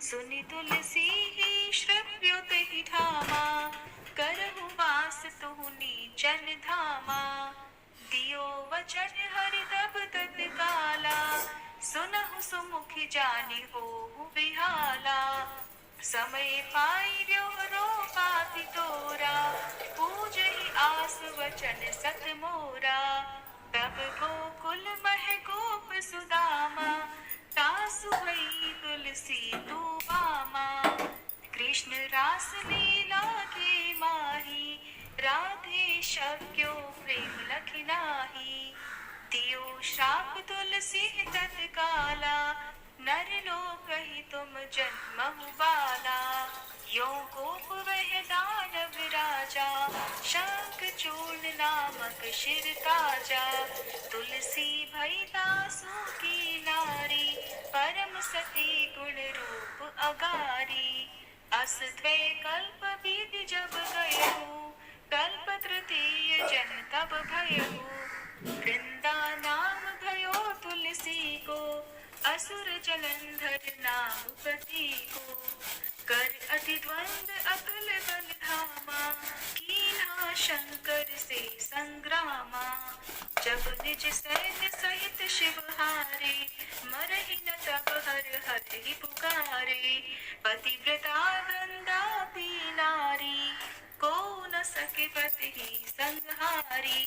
सुनि तुलसी ही श्रव्युत ही ठामा, करहु वास तुहु नीचन धामा। दियो वचन हरि तब तत्काला, सुनहु सुमुखी जानि होहु बिहाला। समय पाई ब्योहरो पाति तोरा, पूजहि आस वचन सत मोरा। तब गोकुल मह गोप सुदामा, तासु भई तुलसी तू बामा। कृष्ण रास लीला के माही, राधे शक्यो प्रेम लखि नाही। दियो श्राप तुलसी तत्काला, नर लोकहि तुम जन्महु बाला। यो गोप वह दानव राजा, शंख चूर्ण नामक शिर ताजा। तुलसी भई दासों की नारी, परम सती गुण रूप अगारी। अस द्वै कल्प बीत जब गयहु, कल्प तृतीय जन तब भयहु। वृंदा नाम भयो तुलसी को, असुर जलंधर नाम प्रतीको। कर अति द्वंद अतुल बल धामा, कीन्हा शंकर से संग्रामा। जब निज सैन्य सहित शिव हारे, मरहि न तब हर हरि पुकारे। पतिव्रता वृंदा की नारी, को न सके पति संहारी।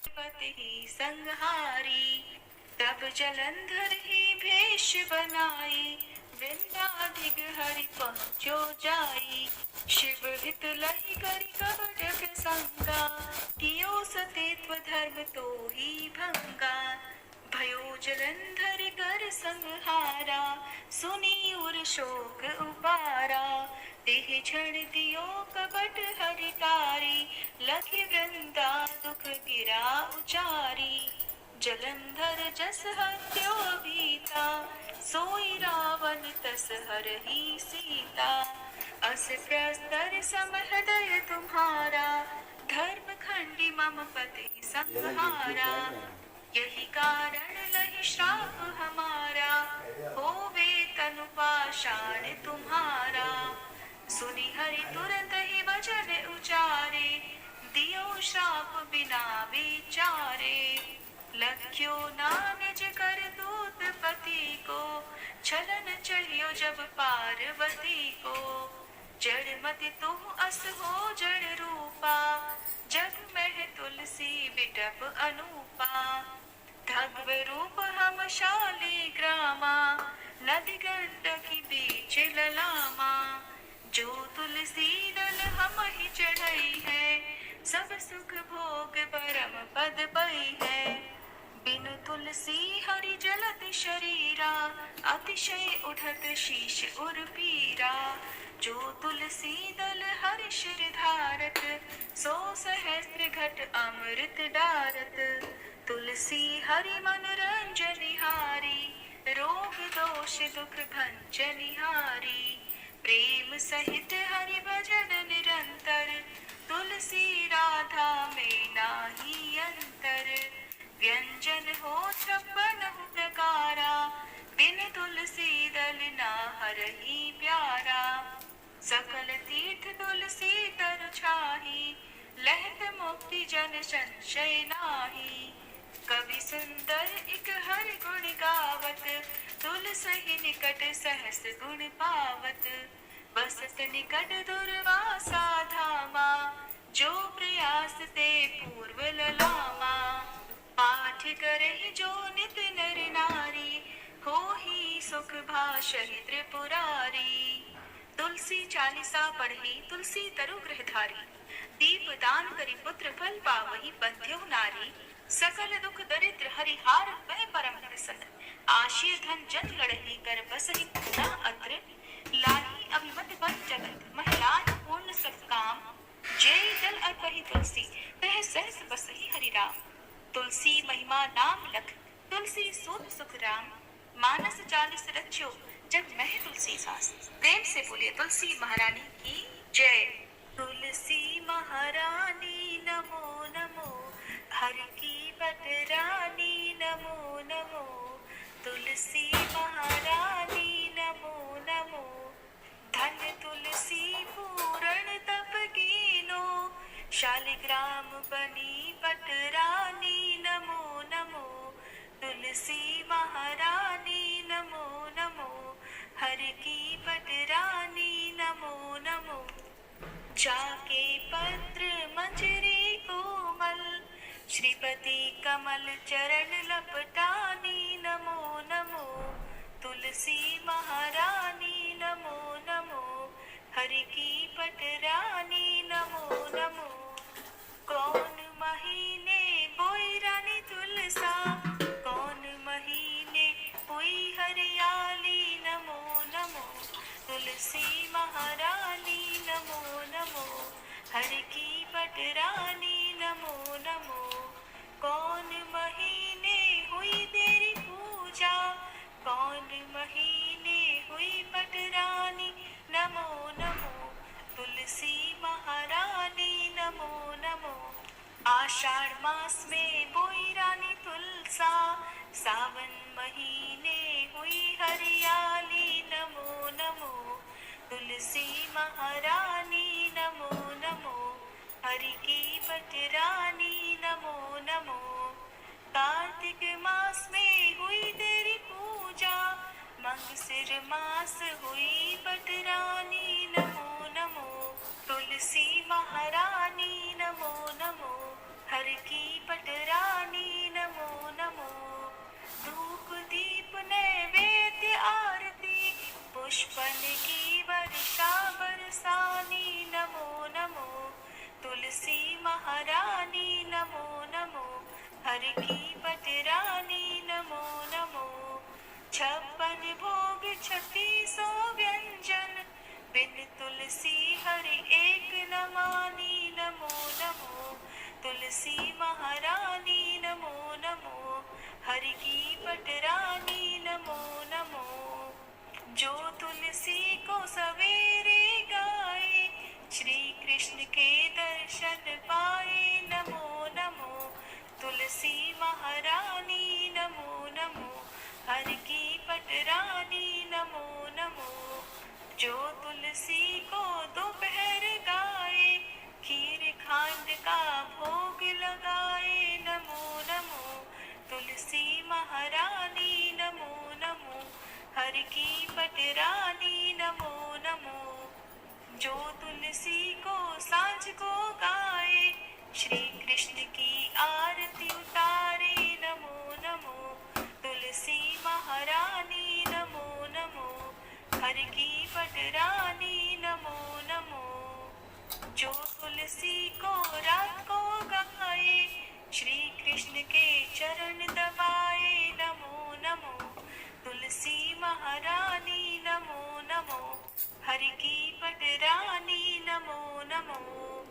पति संहारी। तब जलंधर ही भेष बनाई, वृंदाधिक हरि पहुँचो जाई। शिव हित लहि करि कपट संगा, कियो सतीत्व धर्म तो ही भंगा। भयो जलंधर कर संहारा, सुनी उर शोक उबारा। देह क्षण दियो कपट हरि तारी, लखि वृंदा दुख गिरा उचारी। जलंधर जस हत्यो बीता, सोई रावण तस हरहि सीता। अस प्रस्तर सम हृदय तुम्हारा, धर्म खंडी मम पति संहारा। यही कारण लहि श्राप हमारा, होवे तनु पाषाण तुम्हारा। सुनि हरि तुरंत ही वचन उचारे, दियो श्राप बिना विचारे। लख्यो ना निज कर दूत पति को, छलन चढ़ियो जब पार्वती को। जड़ मति तुम अस हो जड़ रूपा, जग में तुलसी बिटप अनूपा। धग्व रूप हम शाली ग्रामा, नदी गंडकी बीच ललामा। जो तुलसी दल हम ही चढ़ई है, सब सुख भोग परम पद पई है। बिनु तुलसी हरि जलत शरीरा, अतिशय उठत शीश उर पीरा। जो तुलसी दल हरि शिर धारत, सो सहस्त्र घट अमृत डारत। तुलसी हरि मन रंजनिहारी, रोग दोष दुख भंजनिहारी। प्रेम सहित हरि भजन निरंतर, तुलसी राधा में नाही अंतर। व्यंजन हो 56 प्रकारा, बिन तुलसी दल ना हरहि प्यारा। सकल तीर्थ तुलसी तरु छाही, लहत मुक्ति जन संशय नाही। कवि सुंदर इक हर गुण गावत, तुलसी निकट सहस गुण पावत। बसत निकट दुर्वासा धामा, जो प्रयास ते पूर्व ललामा। पाठ करहि जो नित नर नारी, होहि सुख भाषहि त्रिपुरारी। तुलसी चालीसा पढ़ी तुलसी तरु गृह धारी, दीप दान करि पुत्र फल पावहि बंध्यो नारी। सकल दुख दरिद्र हरिहार वह परम प्रसन्न, आशीर धन जन लड़ही कर बसहि पूरा अत्र, लाही अभिमत बन जगत महिलान पूर्ण सब काम, जय जल अर्पहि तुलसी तह सहस बसहि हरि राम। तुलसी महिमा नाम लख तुलसी सूत सुख राम, मानस 40 रच्यो जग मह तुलसी सास। प्रेम से बोलिए तुलसी महारानी की जय। तुलसी महारानी नमो नमो, हरि की बटरानी नमो नमो, तुलसी महारानी नमो नमो। धन तुलसी पूरण तप कीनो, शालिग्राम बनी बटरानी नमो नमो, तुलसी महारानी नमो नमो, हरि की बटरानी नमो नमो। जाके पत्र मंजरी कोमल, श्रीपति कमल चरण लपटानी नमो नमो, तुलसी महारानी नमो नमो, हरि की बटरानी नमो नमो। कौन महीने बोई रानी तुलसा, कौन महीने बोई हरियाली नमो नमो, तुलसी महारानी नमो नमो, हरि की बटरानी नमो नमो। कौन महीने हुई तेरी पूजा, कौन महीने हुई बटरानी नमो नमो, तुलसी महारानी नमो नमो। आषाढ़ मास में बोई रानी तुलसा, सावन महीने हुई हरियाली नमो नमो, तुलसी महारानी नमो नमो, हरि की बटरानी नमो नमो। कार्तिक मास में हुई तेरी पूजा, मंगसिर मास हुई बटरानी नमो नमो, तुलसी महारानी नमो नमो, हरि की बटरानी नमो नमो। धूप दीप नैवेद्य आरती, पुष्पन की वर्षा बरसानी नमो नमो, तुलसी महारानी नमो नमो, हरि की बटरानी नमो नमो। 56 भोग 3600 व्यंजन, बिन तुलसी हरि एक न मानी नमो नमो, तुलसी महारानी नमो नमो, हरि की बटरानी नमो नमो। जो तुलसी को सवेरे गाए, श्री कृष्ण के दर्शन पाए नमो नमो, तुलसी महारानी नमो नमो, हरि की बटरानी नमो नमो। जो तुलसी को दोपहर गाए, खीर खांड का भोग लगाए नमो नमो, तुलसी महारानी नमो नमो, हरि की बटरानी नमो नमो। जो तुलसी को सांझ को गाए, श्री कृष्ण की आरती उतारे नमो नमो, तुलसी महारानी नमो नमो, हरि की बटरानी नमो नमो। जो तुलसी को रात को गाए, श्री कृष्ण के चरण दबाए नमो नमो, तुलसी महारानी नमो नमो, हरि की बटरानी नमो नमो।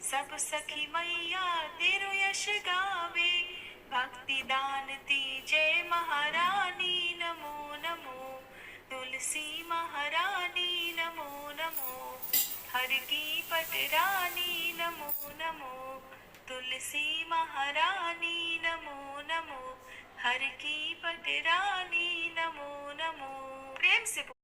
सब सखी मैया तेरो यश गावे, भक्ति दान दीजे महारानी नमो नमो, तुलसी महारानी नमो नमो, हरि की बटरानी नमो नमो, तुलसी महारानी नमो नमो, हरि की बटरानी नमो नमो। प्रेम से